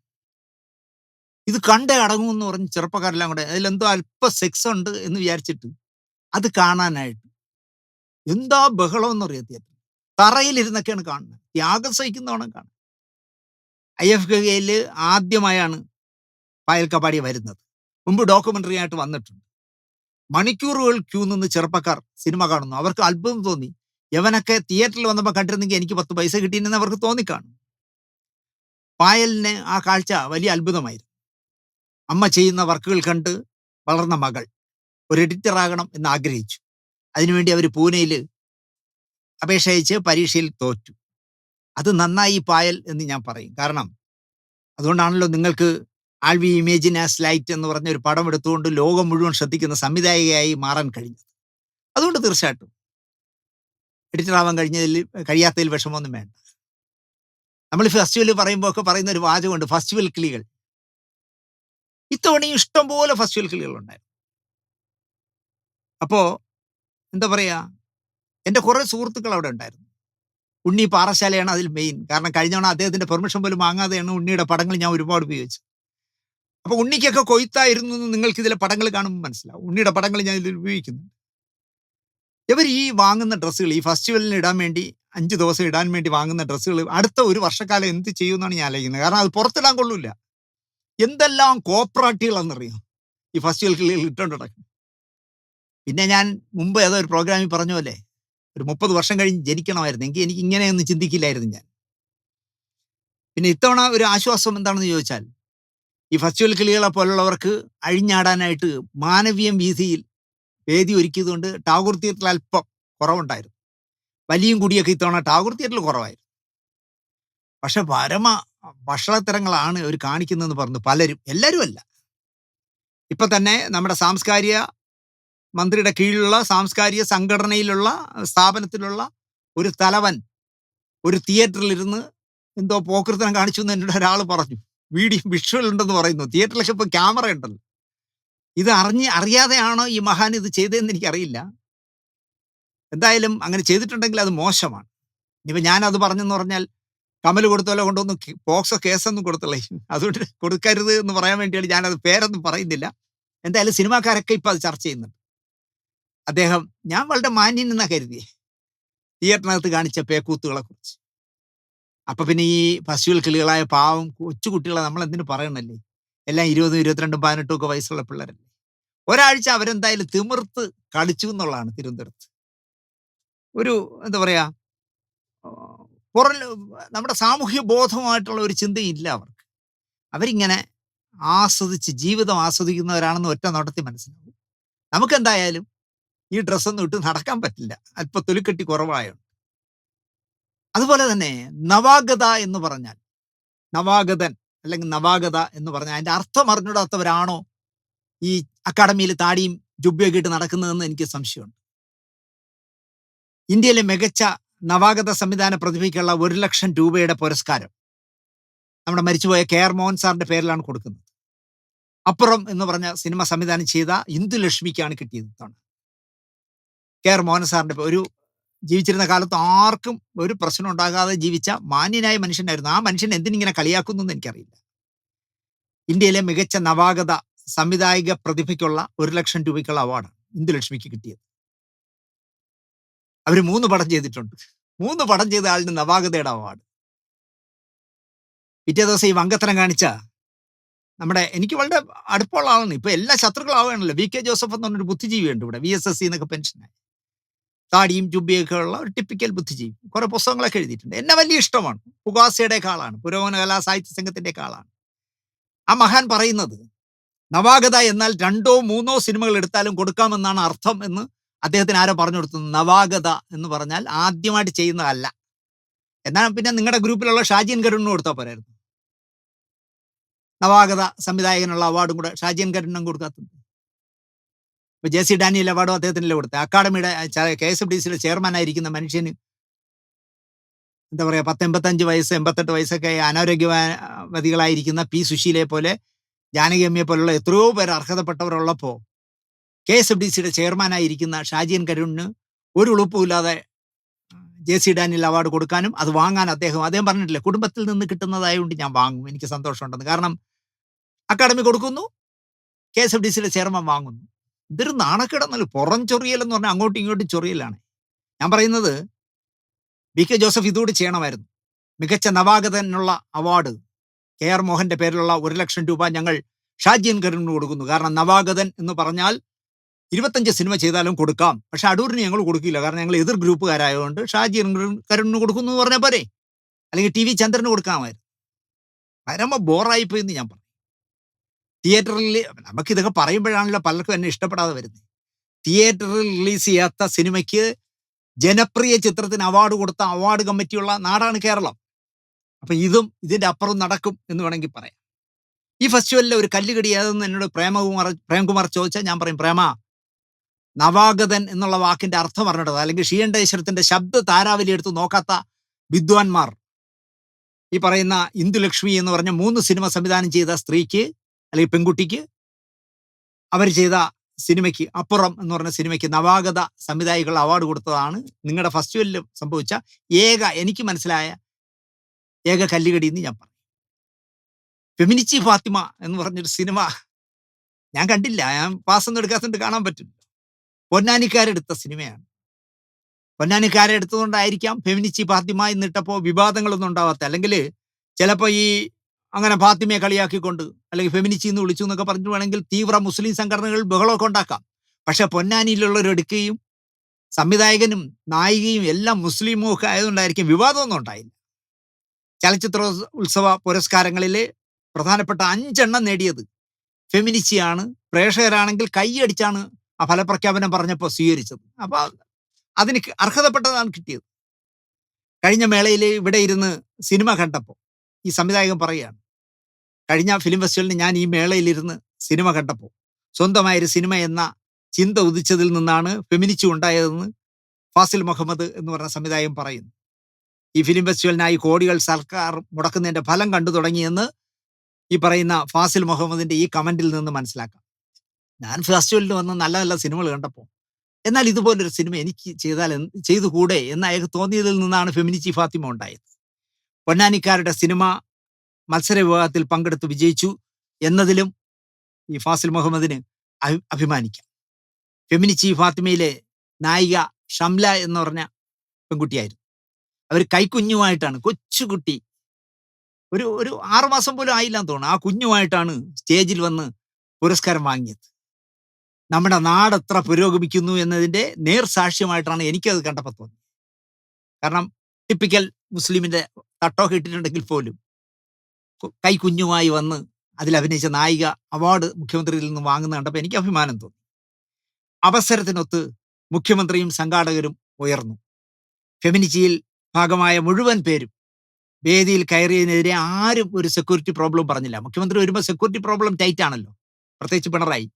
ഇത് കണ്ടേ അടങ്ങുമെന്ന് പറഞ്ഞ് ചെറുപ്പക്കാരെല്ലാം കൂടെ അതിലെന്തോ അല്പ സെക്സ് ഉണ്ട് എന്ന് വിചാരിച്ചിട്ട് അത് കാണാനായിട്ട് എന്താ ബഹളം എന്നറിയാം. തിയേറ്റർ തറയിലിരുന്നൊക്കെയാണ് കാണുന്നത്. ത്യാഗം സഹിക്കുന്നവണ്ണം കാണാൻ. IFFK ആദ്യമായാണ് പായൽ കപാടി വരുന്നത്. മുമ്പ് ഡോക്യുമെന്ററി ആയിട്ട് വന്നിട്ടുണ്ട്. മണിക്കൂറുകൾ ക്യൂ നിന്ന് ചെറുപ്പക്കാർ സിനിമ കാണുന്നു. അവർക്ക് അത്ഭുതം തോന്നി. യവനൊക്കെ തിയേറ്ററിൽ വന്നപ്പോൾ കണ്ടിരുന്നെങ്കിൽ എനിക്ക് 10 പൈസ കിട്ടിയെന്ന് അവർക്ക് തോന്നിക്കാണും. പായലിന് ആ കാഴ്ച വലിയ അത്ഭുതമായിരുന്നു. അമ്മ ചെയ്യുന്ന വർക്കുകൾ കണ്ട് വളർന്ന മകൾ ഒരു എഡിറ്റർ ആകണം എന്ന് ആഗ്രഹിച്ചു. അതിനുവേണ്ടി അവർ പൂനെയിൽ അപേക്ഷ അയച്ച് പരീക്ഷയിൽ തോറ്റു. അത് നന്നായി പായൽ എന്ന് ഞാൻ പറയും. കാരണം അതുകൊണ്ടാണല്ലോ നിങ്ങൾക്ക് ആൾ വി ഇമേജിൻ ആസ് ലൈറ്റ് എന്ന് പറഞ്ഞ ഒരു പടം എടുത്തുകൊണ്ട് ലോകം മുഴുവൻ ശ്രദ്ധിക്കുന്ന സംവിധായികയായി മാറാൻ കഴിഞ്ഞത്. അതുകൊണ്ട് തീർച്ചയായിട്ടും എഡിറ്റർ ആവാൻ കഴിയാത്തതിൽ വിഷമമൊന്നും വേണ്ട. നമ്മൾ ഫെസ്റ്റിവൽ പറയുമ്പോൾ ഒക്കെ പറയുന്ന ഒരു വാചകമുണ്ട്, ഫെസ്റ്റിവൽ കിളികൾ. ഇത്തവണയും ഇഷ്ടംപോലെ ഫെസ്റ്റിവൽ കിളികളുണ്ടായിരുന്നു. അപ്പോൾ എന്താ പറയുക, എൻ്റെ കുറേ സുഹൃത്തുക്കൾ അവിടെ ഉണ്ടായിരുന്നു. ഉണ്ണി പാറശാലയാണ് അതിൽ മെയിൻ. കാരണം കഴിഞ്ഞ തവണ അദ്ദേഹത്തിൻ്റെ പെർമിഷൻ പോലും വാങ്ങാതെയാണ് ഉണ്ണിയുടെ പടങ്ങൾ ഞാൻ ഒരുപാട് ഉപയോഗിച്ചത്. അപ്പോൾ ഉണ്ണിക്കൊക്കെ കൊയ്ത്തായിരുന്നു എന്ന് നിങ്ങൾക്ക് ഇതിലെ പടങ്ങൾ കാണുമ്പോൾ മനസ്സിലാവും. ഉണ്ണിയുടെ പടങ്ങൾ ഞാൻ ഇതിൽ ഉപയോഗിക്കുന്നുണ്ട്. ഇവർ ഈ വാങ്ങുന്ന ഡ്രസ്സുകൾ ഈ ഫെസ്റ്റിവലിന് ഇടാൻ വേണ്ടി 5 ദിവസം ഇടാൻ വേണ്ടി വാങ്ങുന്ന ഡ്രസ്സുകൾ അടുത്ത ഒരു വർഷക്കാലം എന്ത് ചെയ്യുമെന്നാണ് ഞാൻ ആലോചിക്കുന്നത്. കാരണം അത് പുറത്തിടാൻ കൊള്ളില്ല. എന്തെല്ലാം കോപ്രാട്ടികളാണെന്നറിയാം ഈ ഫെസ്റ്റിവൽ കിളികൾ ഇട്ടുകൊണ്ട് നടക്കുന്നത്. പിന്നെ ഞാൻ മുമ്പ് ഏതോ ഒരു പ്രോഗ്രാമിൽ പറഞ്ഞ പോലെ ഒരു 30 വർഷം കഴിഞ്ഞ് ജനിക്കണമായിരുന്നു എങ്കിൽ എനിക്ക് ഇങ്ങനെയൊന്നും ചിന്തിക്കില്ലായിരുന്നു ഞാൻ. പിന്നെ ഇത്തവണ ഒരു ആശ്വാസം എന്താണെന്ന് ചോദിച്ചാൽ, ഈ ഫെസ്റ്റിവൽ കിളികളെ പോലുള്ളവർക്ക് അഴിഞ്ഞാടാനായിട്ട് മാനവീയം വീഥിയിൽ വേദി ഒരുക്കിയതുകൊണ്ട് ടാഗോർ തിയേറ്ററിൽ അല്പം കുറവുണ്ടായിരുന്നു. വലിയും കുടിയൊക്കെ ഇത്തവണ ടാഗോർ തിയേറ്ററിൽ കുറവായിരുന്നു. പക്ഷെ പരമ ഭക്ഷണത്തരങ്ങളാണ് അവർ കാണിക്കുന്നതെന്ന് പറഞ്ഞു പലരും. എല്ലാവരും അല്ല. ഇപ്പം തന്നെ നമ്മുടെ സാംസ്കാരിക മന്ത്രിയുടെ കീഴിലുള്ള സാംസ്കാരിക സംഘടനയിലുള്ള സ്ഥാപനത്തിലുള്ള ഒരു തലവൻ ഒരു തിയേറ്ററിലിരുന്ന് എന്തോ പോക്കൃത്തനം കാണിച്ചു എന്ന് എന്നോട് ഒരാൾ പറഞ്ഞു. വീഡിയോ വിഷ്വൽ ഉണ്ടെന്ന് പറയുന്നു. തിയേറ്ററിലൊക്കെ ഇപ്പോൾ ക്യാമറ ഉണ്ടല്ലോ. ഇത് അറിയാതെയാണോ ഈ മഹാൻ ഇത് ചെയ്തതെന്ന് എനിക്കറിയില്ല. എന്തായാലും അങ്ങനെ ചെയ്തിട്ടുണ്ടെങ്കിൽ അത് മോശമാണ്. ഇനിയിപ്പോൾ ഞാനത് പറഞ്ഞെന്ന് പറഞ്ഞാൽ കമൽ കൊടുത്തോലെ കൊണ്ടൊന്നും പോക്സോ കേസൊന്നും കൊടുത്തുള്ളേ. അതുകൊണ്ട് കൊടുക്കരുത് എന്ന് പറയാൻ വേണ്ടിയാണ് ഞാനത് പേരൊന്നും പറയുന്നില്ല. എന്തായാലും സിനിമാക്കാരൊക്കെ ഇപ്പം അത് ചർച്ച ചെയ്യുന്നുണ്ട്. അദ്ദേഹം ഞാൻ വളരെ മാന്യൻ എന്നാ കരുതിയേ തിയേറ്ററിനകത്ത് കാണിച്ച പേക്കൂത്തുകളെ കുറിച്ച്. അപ്പൊ പിന്നെ ഈ ഫെസ്റ്റിവൽ കിളികളായ പാവം കൊച്ചു കുട്ടികളെ നമ്മൾ എന്തിനു പറയണല്ലേ? എല്ലാം 20, 22, 18 ഒക്കെ വയസ്സുള്ള പിള്ളേരല്ലേ. ഒരാഴ്ച അവരെന്തായാലും തിമിർത്ത് കളിച്ചു എന്നുള്ളതാണ് തിരുവനന്തപുരത്ത്. ഒരു എന്താ പറയാ, നമ്മുടെ സാമൂഹ്യ ബോധമായിട്ടുള്ള ഒരു ചിന്തയില്ല അവർക്ക്. അവരിങ്ങനെ ആസ്വദിച്ച് ജീവിതം ആസ്വദിക്കുന്നവരാണെന്ന് ഒറ്റ നോട്ടത്തിൽ മനസ്സിലാവും. നമുക്കെന്തായാലും ഈ ഡ്രസ്സൊന്നും ഇട്ട് നടക്കാൻ പറ്റില്ല, അല്പം തൊലിക്കെട്ടി കുറവായുണ്ട്. അതുപോലെ തന്നെ നവാഗത എന്ന് പറഞ്ഞാൽ, നവാഗതൻ അല്ലെങ്കിൽ നവാഗത എന്ന് പറഞ്ഞാൽ അതിൻ്റെ അർത്ഥം അറിഞ്ഞിടാത്തവരാണോ ഈ അക്കാഡമിയിൽ താടിയും ജുബ്ബയൊക്കെ ഇട്ട് നടക്കുന്നതെന്ന് എനിക്ക് സംശയമുണ്ട്. ഇന്ത്യയിലെ മികച്ച നവാഗത സംവിധാന പ്രതിഭയ്ക്കുള്ള 1 ലക്ഷം രൂപയുടെ പുരസ്കാരം നമ്മുടെ മരിച്ചുപോയ KR മോഹൻ സാറിന്റെ പേരിലാണ് കൊടുക്കുന്നത്. അപ്പുറം എന്ന് പറഞ്ഞ സിനിമ സംവിധാനം ചെയ്ത ഇന്ദുലക്ഷ്മിക്കാണ് കിട്ടിയത്. KR മോഹൻ സാറിന്റെ ഒരു ജീവിച്ചിരുന്ന കാലത്ത് ആർക്കും ഒരു പ്രശ്നം ഉണ്ടാകാതെ ജീവിച്ച മാന്യനായ മനുഷ്യനായിരുന്നു. ആ മനുഷ്യൻ എന്തിനിങ്ങനെ കളിയാക്കുന്നു എന്ന് എനിക്കറിയില്ല. ഇന്ത്യയിലെ മികച്ച നവാഗത സംവിധായിക പ്രതിഭയ്ക്കുള്ള 1 ലക്ഷം രൂപയ്ക്കുള്ള അവാർഡാണ് ഇന്ദുലക്ഷ്മിക്ക് കിട്ടിയത്. അവർ 3 പടം ചെയ്തിട്ടുണ്ട്. 3 പടം ചെയ്ത ആളിന് നവാഗതയുടെ അവാർഡ്. പിറ്റേ ദിവസം ഈ വങ്കത്തനം കാണിച്ച നമ്മുടെ എനിക്ക് വളരെ അടുപ്പമുള്ള ആളാണ്. ഇപ്പൊ എല്ലാ ശത്രുക്കളാവുകയാണല്ലോ. VK ജോസഫ് എന്ന് പറഞ്ഞൊരു ബുദ്ധിജീവിയുണ്ട് ഇവിടെ, VSSC എന്നൊക്കെ പെൻഷനായി. താടിയും ജുബ്ബയൊക്കെ ഉള്ള ഒരു ടിപ്പിക്കൽ ബുദ്ധിജീവി. കുറെ പുസ്തകങ്ങളൊക്കെ എഴുതിയിട്ടുണ്ട്. എന്നെ വലിയ ഇഷ്ടമാണ്. പുകാസയുടെ ആളാണ്, പുരോഗമന കലാ സാഹിത്യ സംഘത്തിന്റെ ആളാണ്. ആ മഹാൻ പറയുന്നത് നവാഗത എന്നാൽ 2ഓ 3ഓ സിനിമകൾ എടുത്താലും കൊടുക്കാമെന്നാണ് അർത്ഥം എന്ന് അദ്ദേഹത്തിന് ആരോ പറഞ്ഞു കൊടുത്തു. നവാഗത എന്ന് പറഞ്ഞാൽ ആദ്യമായിട്ട് ചെയ്യുന്നതല്ല. എന്നാൽ പിന്നെ നിങ്ങളുടെ ഗ്രൂപ്പിലുള്ള ഷാജിൻ കരുണിന് കൊടുത്താൽ പോരായിരുന്നു? നവാഗത സംവിധായകനുള്ള അവാർഡും കൂടെ ഷാജിൻ കരുണിനും കൊടുക്കാത്തത്. ഇപ്പൊ ജെ.സി. ഡാനിയൽ അവാർഡും അദ്ദേഹത്തിനല്ലേ കൊടുത്തത്. അക്കാഡമിയുടെ KSFDCയുടെ ചെയർമാൻ ആയിരിക്കുന്ന മനുഷ്യന് എന്താ പറയാ 85 വയസ്സ് 88 വയസ്സൊക്കെ അനാരോഗ്യവതികളായിരിക്കുന്ന പി സുശീലയെ പോലെ ജാനകി അമ്മയെ പോലുള്ള എത്രയോ പേർ അർഹതപ്പെട്ടവരുള്ളപ്പോൾ KSFDCയുടെ ചെയർമാനായിരിക്കുന്ന ഷാജിൻ കരുണിന് ഒരു ഉളുപ്പുമില്ലാതെ ജെ.സി. ഡാനിയൽ അവാർഡ് കൊടുക്കാനും അത് വാങ്ങാൻ അദ്ദേഹം പറഞ്ഞിട്ടില്ല, കുടുംബത്തിൽ നിന്ന് കിട്ടുന്നതായതുകൊണ്ട് ഞാൻ വാങ്ങും, എനിക്ക് സന്തോഷമുണ്ടെന്ന്. കാരണം അക്കാഡമി കൊടുക്കുന്നു, KSFDCയുടെ ചെയർമാൻ വാങ്ങുന്നു. ഇതൊരു നാണക്കേടെന്നല്ല, പുറം ചൊറിയലെന്ന് പറഞ്ഞാൽ അങ്ങോട്ടും ഇങ്ങോട്ടും ചൊറിയലാണ്. ഞാൻ പറയുന്നത് BK ജോസഫ് ഇതുകൂടി ചെയ്യണമായിരുന്നു. മികച്ച നവാഗതനുള്ള അവാർഡ് KR മോഹന്റെ പേരിലുള്ള 1 ലക്ഷം രൂപ ഞങ്ങൾ ഷാജിൻ കരുണിന് കൊടുക്കുന്നു. കാരണം നവാഗതൻ എന്ന് പറഞ്ഞാൽ 25 സിനിമ ചെയ്താലും കൊടുക്കാം, പക്ഷെ അടൂരിന് ഞങ്ങൾ കൊടുക്കില്ല, കാരണം ഞങ്ങൾ എതിർ ഗ്രൂപ്പുകാരായതുകൊണ്ട് ഷാജിൻ കരുണിന് കൊടുക്കുന്നു എന്ന് പറഞ്ഞാൽ പോരെ, അല്ലെങ്കിൽ TV ചന്ദ്രന് കൊടുക്കാമായിരുന്നു. പരമ ബോറായിപ്പോയി എന്ന് ഞാൻ പറഞ്ഞു. തിയേറ്ററിൽ നമുക്കിതൊക്കെ പറയുമ്പോഴാണല്ലോ പലർക്കും എന്നെ ഇഷ്ടപ്പെടാതെ വരുന്നത്. തിയേറ്ററിൽ റിലീസ് ചെയ്യാത്ത സിനിമയ്ക്ക് ജനപ്രിയ ചിത്രത്തിന് അവാർഡ് കൊടുത്ത അവാർഡ് കമ്മിറ്റിയുള്ള നാടാണ് കേരളം. അപ്പൊ ഇതിന്റെ അപ്പുറം നടക്കും എന്ന് വേണമെങ്കിൽ പറയാം. ഈ ഫെസ്റ്റിവലിലെ ഒരു കല്ലുകടി ഏതെന്ന് എന്നോട് പ്രേംകുമാർ ചോദിച്ചാൽ ഞാൻ പറയും, പ്രേമ, നവാഗതൻ എന്നുള്ള വാക്കിന്റെ അർത്ഥം പറഞ്ഞിട്ടത്, അല്ലെങ്കിൽ ഷീണ്ടേശ്വരത്തിന്റെ ശബ്ദ താരാവലി എടുത്ത് നോക്കാത്ത വിദ്വാൻമാർ ഈ പറയുന്ന ഇന്ദുലക്ഷ്മി എന്ന് പറഞ്ഞ 3 സിനിമ സംവിധാനം ചെയ്ത സ്ത്രീക്ക് അല്ലെങ്കിൽ പെൺകുട്ടിക്ക് അവർ ചെയ്ത സിനിമയ്ക്ക് അപ്പുറം എന്ന് പറഞ്ഞ സിനിമയ്ക്ക് നവാഗത സംവിധായികൾ അവാർഡ് കൊടുത്തതാണ് നിങ്ങളുടെ ഫെസ്റ്റിവലിൽ സംഭവിച്ച എനിക്ക് മനസ്സിലായ ഏക കല്ലുകടി എന്ന് ഞാൻ പറയും. ഫെമിനിച്ചി ഫാത്തിമ എന്ന് പറഞ്ഞൊരു സിനിമ ഞാൻ കണ്ടില്ല, ഞാൻ പാസ്സൊന്നും എടുക്കാത്തതുകൊണ്ട് കാണാൻ പറ്റില്ല. പൊന്നാനിക്കാരെടുത്ത സിനിമയാണ്. പൊന്നാനിക്കാരെടുത്തതുകൊണ്ടായിരിക്കാം ഫെമിനിച്ചി ഫാത്തിമ എന്നിട്ടപ്പോൾ വിവാദങ്ങളൊന്നും ഉണ്ടാവാത്ത. അല്ലെങ്കിൽ ചിലപ്പോൾ ഈ അങ്ങനെ ഫാത്തിമയെ കളിയാക്കിക്കൊണ്ട് അല്ലെങ്കിൽ ഫെമിനിച്ചി എന്ന് വിളിച്ചു എന്നൊക്കെ പറഞ്ഞു വേണമെങ്കിൽ തീവ്ര മുസ്ലിം സംഘടനകൾ ബഹളമൊക്കെ ഉണ്ടാക്കാം. പക്ഷെ പൊന്നാനിയിലുള്ളവർ എടുക്കുകയും സംവിധായകനും നായികയും എല്ലാം മുസ്ലിമും ഒക്കെ ആയതുകൊണ്ടായിരിക്കും വിവാദമൊന്നും ഉണ്ടായില്ല. ചലച്ചിത്ര ഉത്സവ പുരസ്കാരങ്ങളിൽ പ്രധാനപ്പെട്ട 5 എണ്ണം നേടിയത് ഫെമിനിച്ചിയാണ്. പ്രേക്ഷകരാണെങ്കിൽ കൈയടിച്ചാണ് ആ ഫലപ്രഖ്യാപനം പറഞ്ഞപ്പോൾ സ്വീകരിച്ചത്. അപ്പൊ അതിന് അർഹതപ്പെട്ടതാണ് കിട്ടിയത്. കഴിഞ്ഞ മേളയിൽ ഇവിടെ ഇരുന്ന് സിനിമ കണ്ടപ്പോൾ ഈ സംവിധായകൻ പറയുകയാണ്, കഴിഞ്ഞ ഫിലിം ഫെസ്റ്റിവലിന് ഞാൻ ഈ മേളയിലിരുന്ന് സിനിമ കണ്ടപ്പോൾ സ്വന്തമായൊരു സിനിമ എന്ന ചിന്ത ഉദിച്ചതിൽ നിന്നാണ് ഫെമിനിച്ചി ഉണ്ടായതെന്ന് ഫാസിൽ മുഹമ്മദ് എന്ന് പറഞ്ഞ സംവിധായകൻ പറയുന്നു. ഈ ഫിലിം ഫെസ്റ്റിവലിനായി കോടികൾ സർക്കാർ മുടക്കുന്നതിന്റെ ഫലം കണ്ടു തുടങ്ങിയെന്ന് ഈ പറയുന്ന ഫാസിൽ മുഹമ്മദിന്റെ ഈ കമന്റിൽ നിന്ന് മനസ്സിലാക്കാം. ഞാൻ ഫെസ്റ്റിവലിന് വന്ന് നല്ല നല്ല സിനിമകൾ കണ്ടപ്പോൾ എന്നാൽ ഇതുപോലൊരു സിനിമ എനിക്ക് ചെയ്തുകൂടെ എന്ന് അയാൾക്ക് തോന്നിയതിൽ നിന്നാണ് ഫെമിനിച്ചി ഫാത്തിമ ഉണ്ടായത്. പൊന്നാനിക്കാരുടെ സിനിമ മത്സര വിഭാഗത്തിൽ പങ്കെടുത്ത് വിജയിച്ചു എന്നതിലും ഈ ഫാസിൽ മുഹമ്മദിന് അഭിമാനിക്കാം. ഫെമിനിച്ചി ഫാത്തിമയിലെ നായിക ഷംല എന്ന് പറഞ്ഞ പെൺകുട്ടിയായിരുന്നു. അവർ കൈക്കുഞ്ഞുമായിട്ടാണ്, കൊച്ചുകുട്ടി, ഒരു 6 മാസം പോലും ആയില്ലാന്ന് തോന്നുന്നു, ആ കുഞ്ഞുമായിട്ടാണ് സ്റ്റേജിൽ വന്ന് പുരസ്കാരം വാങ്ങിയത്. നമ്മുടെ നാട് എത്ര പുരോഗമിക്കുന്നു എന്നതിന്റെ നേർസാക്ഷ്യമായിട്ടാണ് എനിക്കത് കണ്ടപ്പോൾ തോന്നിയത്. കാരണം ടിപ്പിക്കൽ മുസ്ലിമിന്റെ തട്ടമൊക്കെ ഇട്ടിട്ടുണ്ടെങ്കിൽ പോലും കൈക്കുഞ്ഞുമായി വന്ന് അതിൽ അഭിനയിച്ച നായിക അവാർഡ് മുഖ്യമന്ത്രിയിൽ നിന്ന് വാങ്ങുന്ന കണ്ടപ്പോൾ എനിക്ക് അഭിമാനം തോന്നി. അവസരത്തിനൊത്ത് മുഖ്യമന്ത്രിയും സംഘാടകരും ഉയർന്നു. ഫെമിനിച്ചിയിൽ ഭാഗമായ മുഴുവൻ പേരും വേദിയിൽ കയറിയതിനെതിരെ ആരും ഒരു സെക്യൂരിറ്റി പ്രോബ്ലം പറഞ്ഞില്ല. മുഖ്യമന്ത്രി വരുമ്പോൾ സെക്യൂരിറ്റി പ്രോബ്ലം ടൈറ്റ് ആണല്ലോ, പ്രത്യേകിച്ച് പിണറായി.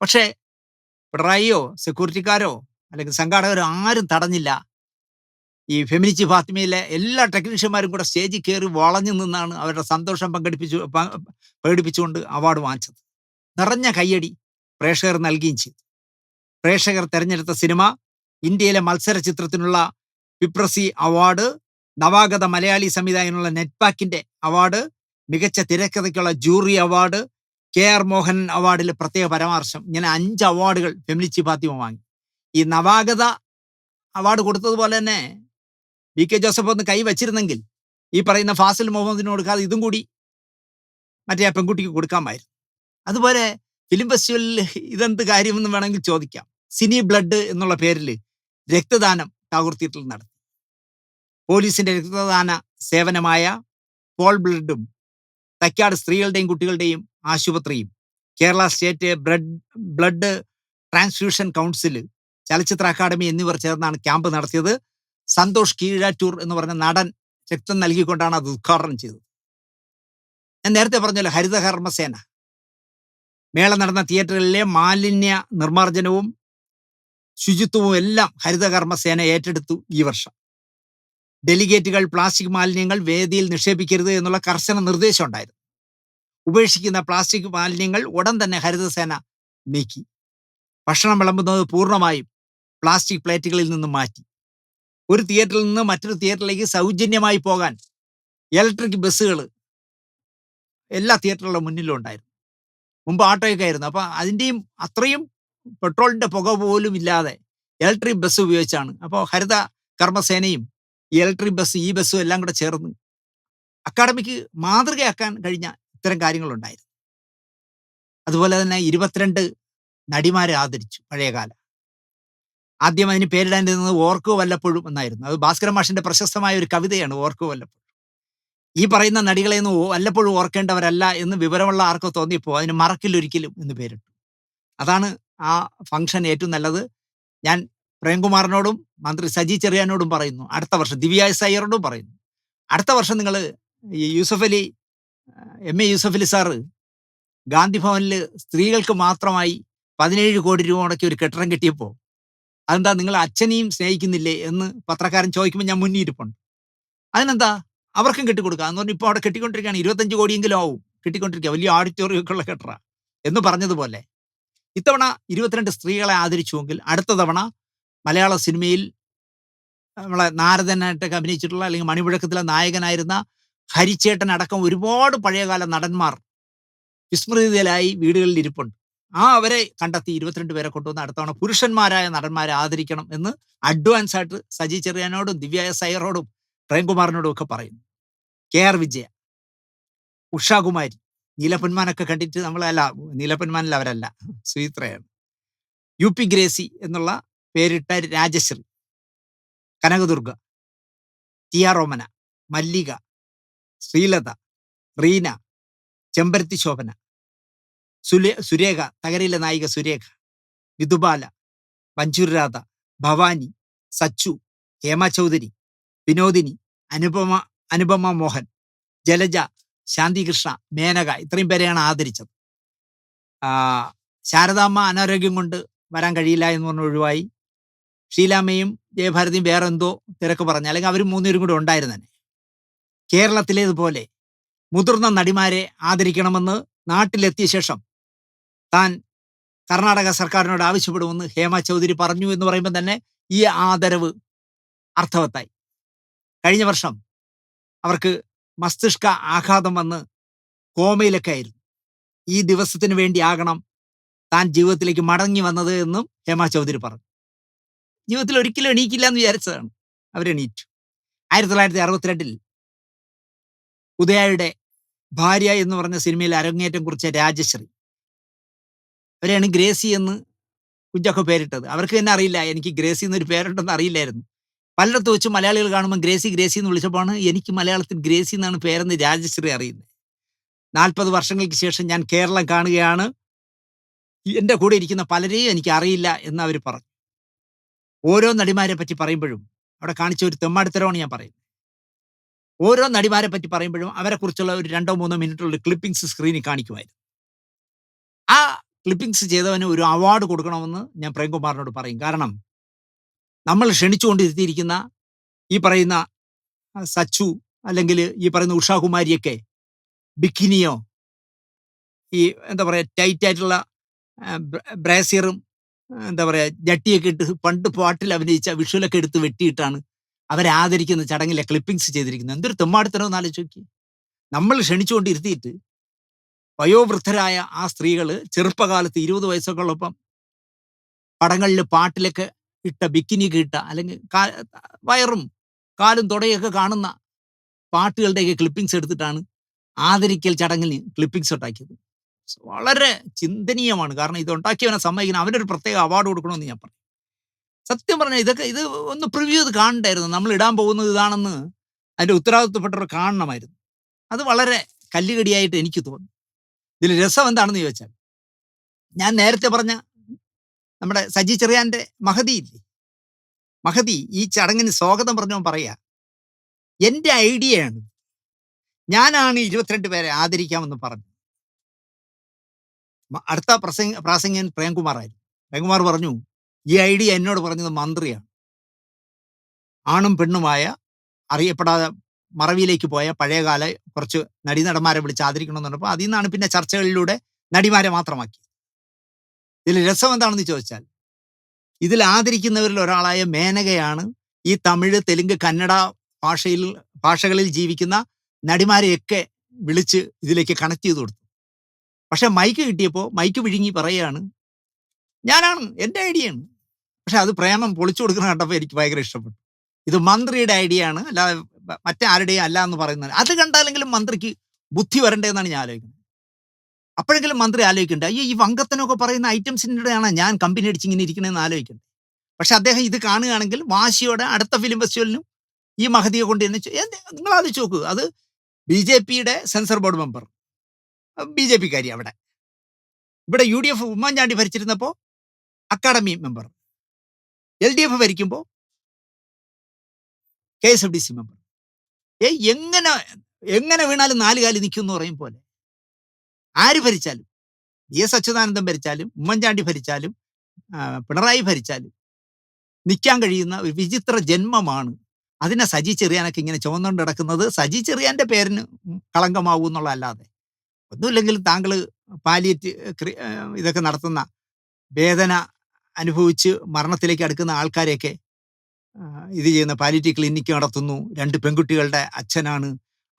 പക്ഷേ പിണറായിയോ സെക്യൂരിറ്റിക്കാരോ അല്ലെങ്കിൽ സംഘാടകരോ ആരും തടഞ്ഞില്ല. ഈ ഫെമിനിച്ചി ഫാത്തിമയിലെ എല്ലാ ടെക്നീഷ്യന്മാരും കൂടെ സ്റ്റേജിൽ കയറി വളഞ്ഞു നിന്നാണ് അവരുടെ സന്തോഷം പ്രകടിപ്പിച്ചുകൊണ്ട് അവാർഡ് വാങ്ങിച്ചത്. നിറഞ്ഞ കയ്യടി പ്രേക്ഷകർ നൽകുകയും ചെയ്തു. പ്രേക്ഷകർ തെരഞ്ഞെടുത്ത സിനിമ ഇന്ത്യയിലെ മത്സര ചിത്രത്തിനുള്ള പിപ്രസി അവാർഡ്, നവാഗത മലയാളി സംവിധായകനുള്ള നെറ്റ്പാക്കിന്റെ അവാർഡ്, മികച്ച തിരക്കഥയ്ക്കുള്ള ജൂറി അവാർഡ്, KR മോഹൻ അവാർഡിൽ പ്രത്യേക പരാമർശം, ഇങ്ങനെ 5 അവാർഡുകൾ ഫെമിനിച്ചി ഫാത്തിമ വാങ്ങി. ഈ നവാഗത അവാർഡ് കൊടുത്തതുപോലെ തന്നെ BK ജോസഫ് ഒന്ന് കൈ വച്ചിരുന്നെങ്കിൽ ഈ പറയുന്ന ഫാസിൽ മുഹമ്മദിന് കൊടുക്കാതെ ഇതും കൂടി മറ്റേ ആ പെൺകുട്ടിക്ക് കൊടുക്കാമായിരുന്നു. അതുപോലെ ഫിലിം ഫെസ്റ്റിവലിൽ ഇതെന്ത് കാര്യമെന്ന് വേണമെങ്കിൽ ചോദിക്കാം. സിനി ബ്ലഡ് എന്നുള്ള പേരിൽ രക്തദാനം ടാഗോർ തിയേറ്ററിൽ നടത്തി. പോലീസിന്റെ രക്തദാന സേവനമായ പോൾ ബ്ലഡും തൈക്കാട് സ്ത്രീകളുടെയും കുട്ടികളുടെയും ആശുപത്രിയും Kerala state blood transfusion council, ചലച്ചിത്ര അക്കാദമി എന്നിവർ ചേർന്നാണ് ക്യാമ്പ് നടത്തിയത്. സന്തോഷ് കീഴാറ്റൂർ എന്ന് പറഞ്ഞ നടൻ രക്തം നൽകിക്കൊണ്ടാണ് അത് ഉദ്ഘാടനം ചെയ്തത്. ഞാൻ നേരത്തെ പറഞ്ഞല്ലോ, ഹരിതകർമ്മസേന മേള നടന്ന തിയേറ്ററുകളിലെ മാലിന്യ നിർമ്മാർജ്ജനവും ശുചിത്വവും എല്ലാം ഹരിതകർമ്മസേന ഏറ്റെടുത്തു. ഈ വർഷം ഡെലിഗേറ്റുകൾ പ്ലാസ്റ്റിക് മാലിന്യങ്ങൾ വേദിയിൽ നിക്ഷേപിക്കരുത് എന്നുള്ള കർശന നിർദ്ദേശം ഉണ്ടായിരുന്നു. ഉപേക്ഷിക്കുന്ന പ്ലാസ്റ്റിക് മാലിന്യങ്ങൾ ഉടൻ തന്നെ ഹരിതസേന നീക്കി. ഭക്ഷണം വിളമ്പുന്നത് പൂർണ്ണമായും പ്ലാസ്റ്റിക് പ്ലേറ്റുകളിൽ നിന്ന് മാറ്റി. ഒരു തിയേറ്ററിൽ നിന്ന് മറ്റൊരു തിയേറ്ററിലേക്ക് സൗജന്യമായി പോകാൻ ഇലക്ട്രിക് ബസ്സുകൾ എല്ലാ തിയേറ്ററുകളുടെ മുന്നിലും ഉണ്ടായിരുന്നു. മുമ്പ് ഓട്ടോയൊക്കെ ആയിരുന്നു. അപ്പം അതിൻ്റെയും അത്രയും പെട്രോളിൻ്റെ പുക പോലും ഇല്ലാതെ ഇലക്ട്രിക് ബസ് ഉപയോഗിച്ചാണ്. അപ്പോൾ ഹരിത കർമ്മസേനയും ഇലക്ട്രിക് ബസ്, ഈ ബസ്സും എല്ലാം കൂടെ ചേർന്ന് അക്കാഡമിക്ക് മാതൃകയാക്കാൻ കഴിഞ്ഞ ഇത്തരം കാര്യങ്ങളുണ്ടായിരുന്നു. അതുപോലെ തന്നെ 22 നടിമാരെ ആദരിച്ചു. പഴയകാല ആദ്യം അതിന് പേരിടാനിരുന്നത് ഓർക്കു വല്ലപ്പോഴും എന്നായിരുന്നു. അത് ഭാസ്കരൻ മാഷിന്റെ പ്രശസ്തമായ ഒരു കവിതയാണ്, ഓർക്കു വല്ലപ്പോഴും. ഈ പറയുന്ന നടികളെയൊന്നും വല്ലപ്പോഴും ഓർക്കേണ്ടവരല്ല എന്ന് വിവരമുള്ള ആർക്കോ തോന്നിയപ്പോൾ അതിന് മറക്കില്ലൊരിക്കലും എന്ന് പേരിട്ടു. അതാണ് ആ ഫംഗ്ഷൻ ഏറ്റവും നല്ലത്. ഞാൻ പ്രേംകുമാറിനോടും മന്ത്രി സജി ചെറിയാനോടും പറയുന്നു, അടുത്ത വർഷം ദിവ്യ എസ് അയ്യരോടും പറയുന്നു, അടുത്ത വർഷം നിങ്ങൾ M A Yusuff Ali sir Gandhi ഭവനിൽ സ്ത്രീകൾക്ക് മാത്രമായി 17 കോടി രൂപ മുടക്കി ഒരു കെട്ടിടം കെട്ടിയപ്പോൾ അതെന്താ നിങ്ങൾ അച്ഛനെയും സ്നേഹിക്കുന്നില്ലേ എന്ന് പത്രക്കാരൻ ചോദിക്കുമ്പോൾ ഞാൻ മുന്നിരിപ്പുണ്ട്. അതിനെന്താ അവർക്കും കെട്ടിക്കൊടുക്കുക എന്ന് പറഞ്ഞാൽ ഇപ്പോൾ അവിടെ കെട്ടിക്കൊണ്ടിരിക്കുകയാണ്. 25 കോടിയെങ്കിലും ആവും കെട്ടിക്കൊണ്ടിരിക്കുക, വലിയ ഓഡിറ്റോറിയം ഒക്കെ ഉള്ള കെട്ടിട എന്ന് പറഞ്ഞതുപോലെ ഇത്തവണ 22 സ്ത്രീകളെ ആദരിച്ചുവെങ്കിൽ അടുത്ത തവണ മലയാള സിനിമയിൽ നമ്മളെ നാരദനായിട്ടൊക്കെ അഭിനയിച്ചിട്ടുള്ള അല്ലെങ്കിൽ മണിമുഴക്കത്തിലെ നായകനായിരുന്ന ഹരിച്ചേട്ടൻ അടക്കം ഒരുപാട് പഴയകാല നടന്മാർ വിസ്മൃതിയിലായി വീടുകളിൽ ഇരിപ്പുണ്ട്. അവരെ കണ്ടെത്തി 22 പേരെ കൊണ്ടുവന്ന് അടുത്തവണ പുരുഷന്മാരായ നടന്മാരെ ആദരിക്കണം എന്ന് അഡ്വാൻസ് ആയിട്ട് സജി ചെറിയാനോടും ദിവ്യ എസ് അയ്യരോടും പ്രേംകുമാറിനോടും ഒക്കെ പറയുന്നു. KR വിജയ, ഉഷാകുമാരി, നീലപ്പൊന്മാനൊക്കെ കണ്ടിട്ട് നമ്മളല്ല, നീലപ്പൊന്മാനിൽ അവരല്ല, സുചിത്രയാണ്. UP ഗ്രേസി എന്നുള്ള പേരിട്ട രാജശ്രീ, കനകദുർഗ, TR റോമന, മല്ലിക, ശ്രീലത, റീന, ചെമ്പരത്തി ശോഭന, സുരേഖ, തകരയിലെ നായിക സുരേഖ, വിധുബാല, മഞ്ജൂർ രാധ, ഭവാനി, സച്ചു, ഹേമ ചൗധരി, വിനോദിനി, അനുപമ മോഹൻ, ജലജ, ശാന്തികൃഷ്ണ, മേനക, ഇത്രയും പേരെയാണ് ആദരിച്ചത്. ശാരദാമ്മ അനാരോഗ്യം കൊണ്ട് വരാൻ കഴിയില്ല എന്ന് പറഞ്ഞ് ഒഴിവായി. ഷീലാമ്മയും ജയഭാരതിയും വേറെ എന്തോ തിരക്ക് പറഞ്ഞു, അല്ലെങ്കിൽ അവർ 3 പേരും കൂടെ ഉണ്ടായിരുന്നെ. കേരളത്തിലേതുപോലെ മുതിർന്ന നടിമാരെ ആദരിക്കണമെന്ന് നാട്ടിലെത്തിയ ശേഷം താൻ കർണാടക സർക്കാരിനോട് ആവശ്യപ്പെടുമെന്ന് ഹേമ ചൗധരി പറഞ്ഞു എന്ന് പറയുമ്പോൾ തന്നെ ഈ ആദരവ് അർത്ഥവത്തായി. കഴിഞ്ഞ വർഷം അവർക്ക് മസ്തിഷ്ക ആഘാതം വന്ന് കോമയിലൊക്കെ ആയിരുന്നു. ഈ ദിവസത്തിന് വേണ്ടി ആകണം താൻ ജീവിതത്തിലേക്ക് മടങ്ങി വന്നത് എന്നും ഹേമ ചൗധരി പറഞ്ഞു. ജീവിതത്തിൽ ഒരിക്കലും എണീക്കില്ല എന്ന് വിചാരിച്ചതാണ്, അവരെണീറ്റു. 1962 ഉദയയുടെ ഭാര്യ എന്ന് പറഞ്ഞ സിനിമയിൽ അരങ്ങേറ്റം കുറിച്ച രാജശ്രീ, അവരെയാണ് ഗ്രേസി എന്ന് കുഞ്ചൊക്കെ പേരിട്ടത്. അവർക്ക് തന്നെ അറിയില്ല എനിക്ക് ഗ്രേസി എന്നൊരു പേരുണ്ടെന്ന് അറിയില്ലായിരുന്നു. പലയിടത്ത് വെച്ച് മലയാളികൾ കാണുമ്പോൾ ഗ്രേസി ഗ്രേസി എന്ന് വിളിച്ചപ്പോഴാണ് എനിക്ക് മലയാളത്തിൽ ഗ്രേസി എന്നാണ് പേരെന്ന് രാജശ്രീ അറിയുന്നത്. 40 വർഷങ്ങൾക്ക് ശേഷം ഞാൻ കേരളം കാണുകയാണ്, എൻ്റെ കൂടെ ഇരിക്കുന്ന പലരെയും എനിക്ക് അറിയില്ല എന്ന് അവർ പറഞ്ഞു. ഓരോ നടിമാരെ പറ്റി പറയുമ്പോഴും അവിടെ കാണിച്ച ഒരു തെമ്മാടിത്തരമാണ് ഞാൻ പറയുന്നത്. ഓരോ നടിമാരെ പറ്റി പറയുമ്പോഴും അവരെക്കുറിച്ചുള്ള ഒരു 2-3 മിനിറ്റുള്ള ക്ലിപ്പിംഗ്സ് സ്ക്രീനിൽ കാണിക്കുമായിരുന്നു. ആ ക്ലിപ്പിംഗ്സ് ചെയ്തവന് ഒരു അവാർഡ് കൊടുക്കണമെന്ന് ഞാൻ പ്രേംകുമാറിനോട് പറയും. കാരണം നമ്മൾ ക്ഷണിച്ചുകൊണ്ടിരുത്തിയിരിക്കുന്ന ഈ പറയുന്ന സച്ചു അല്ലെങ്കിൽ ഈ പറയുന്ന ഉഷാകുമാരിയൊക്കെ ബിക്കിനിയോ ഈ എന്താ പറയുക ടൈറ്റായിട്ടുള്ള ബ്രേസിയറും എന്താ പറയുക ജട്ടിയൊക്കെ ഇട്ട് പണ്ട് പാട്ടിൽ അഭിനയിച്ച വിഷ്വലൊക്കെ എടുത്ത് വെട്ടിയിട്ടാണ് അവരെ ആദരിക്കുന്ന ചടങ്ങിലെ ക്ലിപ്പിംഗ്സ് ചെയ്തിരിക്കുന്നത്. എന്തൊരു തെമ്മാടിത്തരമെന്ന് ആലോചിച്ച് നോക്കി. നമ്മൾ ക്ഷണിച്ചുകൊണ്ടിരുത്തിയിട്ട് വയോവൃദ്ധരായ ആ സ്ത്രീകൾ ചെറുപ്പകാലത്ത് 20 വയസ്സൊക്കെ ഉള്ളപ്പം പടങ്ങളിൽ പാട്ടിലൊക്കെ ഇട്ട ബിക്കിനിയൊക്കെ ഇട്ട അല്ലെങ്കിൽ വയറും കാലും തുടയൊക്കെ കാണുന്ന പാട്ടുകളുടെയൊക്കെ ക്ലിപ്പിംഗ്സ് എടുത്തിട്ടാണ് ആദരിക്കൽ ചടങ്ങിന് ക്ലിപ്പിംഗ്സ് ഉണ്ടാക്കിയത്. വളരെ ചിന്തനീയമാണ്. കാരണം ഇത് ഉണ്ടാക്കിയവനെ സമ്മതിക്കണം, അവനൊരു പ്രത്യേക അവാർഡ് കൊടുക്കണമെന്ന് ഞാൻ പറയും. സത്യം പറഞ്ഞാൽ ഇത് ഒന്ന് പ്രിവ്യൂ ചെയ്ത് കാണണ്ടായിരുന്നു. നമ്മൾ ഇടാൻ പോകുന്നത് ഇതാണെന്ന് അതിൻ്റെ ഉത്തരവാദിത്വപ്പെട്ടവർ കാണണമായിരുന്നു. അത് വളരെ കല്ലുകടിയായിട്ട് എനിക്ക് തോന്നി. ഇതിൽ രസം എന്താണെന്ന് ചോദിച്ചാൽ, ഞാൻ നേരത്തെ പറഞ്ഞ നമ്മുടെ സജി ചെറിയാന്റെ മഹതി ഇല്ലേ, മഹതി ഈ ചടങ്ങിന് സ്വാഗതം പറഞ്ഞവൻ പറയാ, എന്റെ ഐഡിയയാണ്, ഞാനാണ് 22 പേരെ ആദരിക്കാമെന്ന് പറഞ്ഞു. അടുത്ത പ്രാസംഗികൻ പ്രേംകുമാറായിരുന്നു. പ്രേംകുമാർ പറഞ്ഞു, ഈ ഐഡിയ എന്നോട് പറഞ്ഞത് മന്ത്രിയാണ്. ആണും പെണ്ണുമായ അറിയപ്പെടാതെ മറവിയിലേക്ക് പോയ പഴയകാല കുറച്ച് നടന്മാരെ വിളിച്ച് ആദരിക്കണമെന്ന് പറഞ്ഞപ്പോൾ അതിൽ നിന്നാണ് പിന്നെ ചർച്ചകളിലൂടെ നടിമാരെ മാത്രമാക്കി. ഇതിൽ രസം എന്താണെന്ന് ചോദിച്ചാൽ, ഇതിൽ ആദരിക്കുന്നവരിൽ ഒരാളായ മേനകയാണ് ഈ തമിഴ്, തെലുങ്ക്, കന്നഡ ഭാഷകളിൽ ജീവിക്കുന്ന നടിമാരെയൊക്കെ വിളിച്ച് ഇതിലേക്ക് കണക്ട് ചെയ്ത് കൊടുത്തു. പക്ഷെ മൈക്ക് കിട്ടിയപ്പോൾ മൈക്ക് വിഴുങ്ങി പറയുകയാണ്, ഞാനാണ്, എൻ്റെ ഐഡിയയാണ്. പക്ഷെ അത് പ്രേമം പൊളിച്ചു കൊടുക്കുന്ന കണ്ടപ്പോൾ എനിക്ക് ഭയങ്കര ഇഷ്ടപ്പെട്ടു. ഇത് മന്ത്രിയുടെ ഐഡിയ ആണ്, അല്ലാതെ മറ്റാരുടെയും അല്ല എന്ന് പറയുന്നത്. അത് കണ്ടാലെങ്കിലും മന്ത്രിക്ക് ബുദ്ധി വരണ്ടേന്നാണ് ഞാൻ ആലോചിക്കുന്നത്. അപ്പോഴെങ്കിലും മന്ത്രി ആലോചിക്കണ്ടേ, അയ്യോ ഈ വങ്കത്തനൊക്കെ പറയുന്ന ഐറ്റംസിൻ്റെയാണ് ഞാൻ കമ്പനി അടിച്ച് ഇങ്ങനെ ഇരിക്കണമെന്ന് ആലോചിക്കണ്ടേ. പക്ഷെ അദ്ദേഹം ഇത് കാണുകയാണെങ്കിൽ വാശിയോടെ അടുത്ത ഫിലിം ഫെസ്റ്റിവലിനും ഈ മഹതിയെ കൊണ്ട് തന്നെ നിങ്ങൾ ആലോചിച്ച് നോക്കൂ. അത് BJPയുടെ സെൻസർ ബോർഡ് മെമ്പർ, BJPക്കാരി അവിടെ. ഇവിടെ UDF ഉമ്മൻചാണ്ടി ഭരിച്ചിരുന്നപ്പോൾ അക്കാഡമി മെമ്പർ, LDF ഭരിക്കുമ്പോൾ KSFDC മെമ്പർ. എങ്ങനെ വീണാലും 4 കാലിൽ നിൽക്കും എന്ന് പറയും പോലെ ആര് ഭരിച്ചാലും, VS അച്യുതാനന്ദൻ ഭരിച്ചാലും, ഉമ്മൻചാണ്ടി ഭരിച്ചാലും, പിണറായി ഭരിച്ചാലും നിൽക്കാൻ കഴിയുന്ന ഒരു വിചിത്ര ജന്മമാണ്. അതിനെ സജി ചെറിയാനൊക്കെ ഇങ്ങനെ ചുമന്നുകൊണ്ട് കിടക്കുന്നത് സജി ചെറിയാന്റെ പേരിന് കളങ്കമാവൂ എന്നുള്ളതല്ലാതെ ഒന്നുമില്ലെങ്കിലും താങ്കൾ ഇതൊക്കെ നടത്തുന്ന, വേദന അനുഭവിച്ച് മരണത്തിലേക്ക് അടുക്കുന്ന ആൾക്കാരെയൊക്കെ ഇത് ചെയ്യുന്ന പാലിയേറ്റീവ് ക്ലിനിക്ക് നടത്തുന്നു. 2 പെൺകുട്ടികളുടെ അച്ഛനാണ്,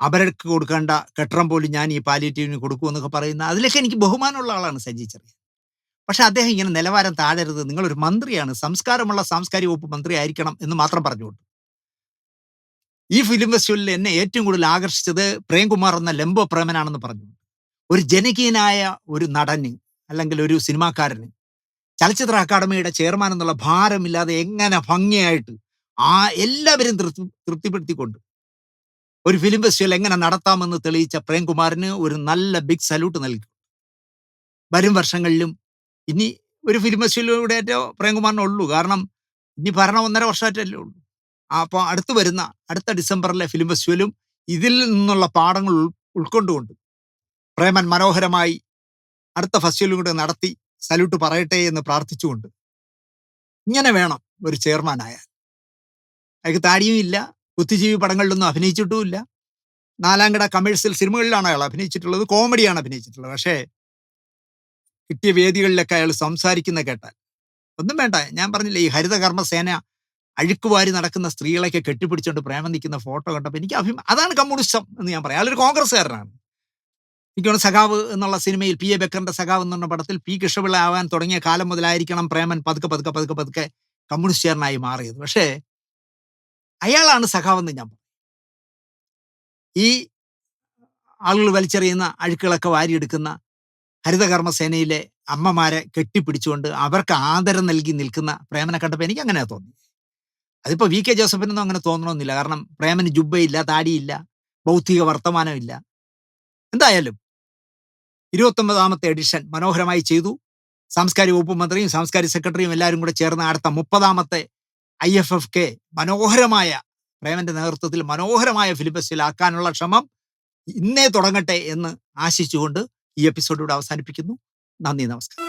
അവർക്ക് കൊടുക്കേണ്ട കെട്ടിടം പോലും ഞാൻ ഈ പാലിയേറ്റീവിന് കൊടുക്കുമെന്നൊക്കെ പറയുന്ന, അതിലൊക്കെ എനിക്ക് ബഹുമാനമുള്ള ആളാണ് സജി ചെറിയാൻ. പക്ഷെ അദ്ദേഹം ഇങ്ങനെ നിലവാരം താഴരുത്, നിങ്ങളൊരു മന്ത്രിയാണ്, സംസ്കാരമുള്ള സാംസ്കാരിക വകുപ്പ് മന്ത്രി ആയിരിക്കണം എന്ന് മാത്രം പറഞ്ഞുകൊണ്ട്. ഈ ഫിലിം ഫെസ്റ്റിവലിൽ എന്നെ ഏറ്റവും കൂടുതൽ ആകർഷിച്ചത് പ്രേംകുമാർ എന്ന ലംബോ പ്രേമനാണെന്ന് പറഞ്ഞു. ഒരു ജനകീയനായ ഒരു നടന് അല്ലെങ്കിൽ ഒരു സിനിമാക്കാരന് ചലച്ചിത്ര അക്കാദമിയുടെ ചെയർമാൻ എന്നുള്ള ഭാരമില്ലാതെ എങ്ങനെ ഭംഗിയായിട്ട് എല്ലാവരും തൃപ്തിപ്പെടുത്തിക്കൊണ്ട് ഒരു ഫിലിം ഫെസ്റ്റിവൽ എങ്ങനെ നടത്താമെന്ന് തെളിയിച്ച പ്രേംകുമാറിന് ഒരു നല്ല ബിഗ് സല്യൂട്ട് നൽകി. വരും വർഷങ്ങളിലും ഇനി ഒരു ഫിലിം ഫെസ്റ്റിവലിലൂടെ പ്രേംകുമാറിനുള്ളൂ. കാരണം ഇനി ഭരണം 1.5 വർഷമായിട്ടല്ലേ ഉള്ളൂ. അപ്പോൾ അടുത്ത ഡിസംബറിലെ ഫിലിം ഫെസ്റ്റിവലും ഇതിൽ നിന്നുള്ള പാഠങ്ങൾ ഉൾക്കൊണ്ടുകൊണ്ട് പ്രേമൻ മനോഹരമായി അടുത്ത ഫെസ്റ്റിവലും കൂടെ നടത്തി സല്യൂട്ട് പറയട്ടെ എന്ന് പ്രാർത്ഥിച്ചുകൊണ്ട്, ഇങ്ങനെ വേണം ഒരു ചെയർമാനായാൽ. അയാൾക്ക് താടിയും ഇല്ല, ബുദ്ധിജീവി പടങ്ങളിലൊന്നും അഭിനയിച്ചിട്ടുമില്ല, 4 കിട കമേഴ്സ്യൽ സിനിമകളിലാണ് അയാൾ അഭിനയിച്ചിട്ടുള്ളത്, കോമഡിയാണ് അഭിനയിച്ചിട്ടുള്ളത്. പക്ഷേ കിട്ടിയ വേദികളിലൊക്കെ അയാൾ സംസാരിക്കുന്ന കേട്ടാൽ ഒന്നും വേണ്ട. ഞാൻ പറഞ്ഞില്ലേ, ഈ ഹരിതകർമ്മസേന അഴുക്കുവാരി നടക്കുന്ന സ്ത്രീകളെയൊക്കെ കെട്ടിപ്പിടിച്ചുകൊണ്ട് പ്രേമം നിൽക്കുന്ന ഫോട്ടോ കണ്ടപ്പോൾ എനിക്ക് അതാണ് കമ്മ്യൂണിസം എന്ന് ഞാൻ പറയാം. അയാളൊരു കോൺഗ്രസ്സുകാരനാണ്. എനിക്ക് സഖാവ് എന്നുള്ള സിനിമയിൽ PA ബക്കറിന്റെ സഖാവ് എന്നുള്ള പടത്തിൽ P കൃഷ്ണപിള്ള ആവാൻ തുടങ്ങിയ കാലം മുതലായിരിക്കണം പ്രേമൻ പതുക്കെ കമ്മ്യൂണിസ്റ്റുകാരനായി മാറിയത്. പക്ഷേ അയാളാണ് സഖാവെന്ന് ഞാൻ പറയും. ഈ ആളുകൾ വലിച്ചെറിയുന്ന അഴുക്കുകളൊക്കെ വാരിയെടുക്കുന്ന ഹരിതകർമ്മസേനയിലെ അമ്മമാരെ കെട്ടിപ്പിടിച്ചുകൊണ്ട് അവർക്ക് ആദരം നൽകി നിൽക്കുന്ന പ്രേമനെ കണ്ടപ്പോൾ എനിക്ക് അങ്ങനെ തോന്നി. അതിപ്പോൾ VK ജോസഫിനൊന്നും അങ്ങനെ തോന്നണമെന്നില്ല. കാരണം പ്രേമന് ജുബ്ബയില്ല, താടിയില്ല, ബൗദ്ധിക വർത്തമാനമില്ല. എന്തായാലും 29ാമത്തെ എഡിഷൻ മനോഹരമായി ചെയ്തു. സാംസ്കാരിക വകുപ്പ് മന്ത്രിയും സാംസ്കാരിക സെക്രട്ടറിയും എല്ലാവരും കൂടെ ചേർന്ന് അടുത്ത 30ാമത്തെ IFFK മനോഹരമായ, പ്രേമന്റെ നേതൃത്വത്തിൽ മനോഹരമായ ഫിലിം ഫെസ്റ്റിവൽ ആക്കാനുള്ള ശ്രമം ഇന്നേ തുടങ്ങട്ടെ എന്ന് ആശിച്ചുകൊണ്ട് ഈ എപ്പിസോഡ് ഇവിടെ അവസാനിപ്പിക്കുന്നു. നന്ദി, നമസ്കാരം.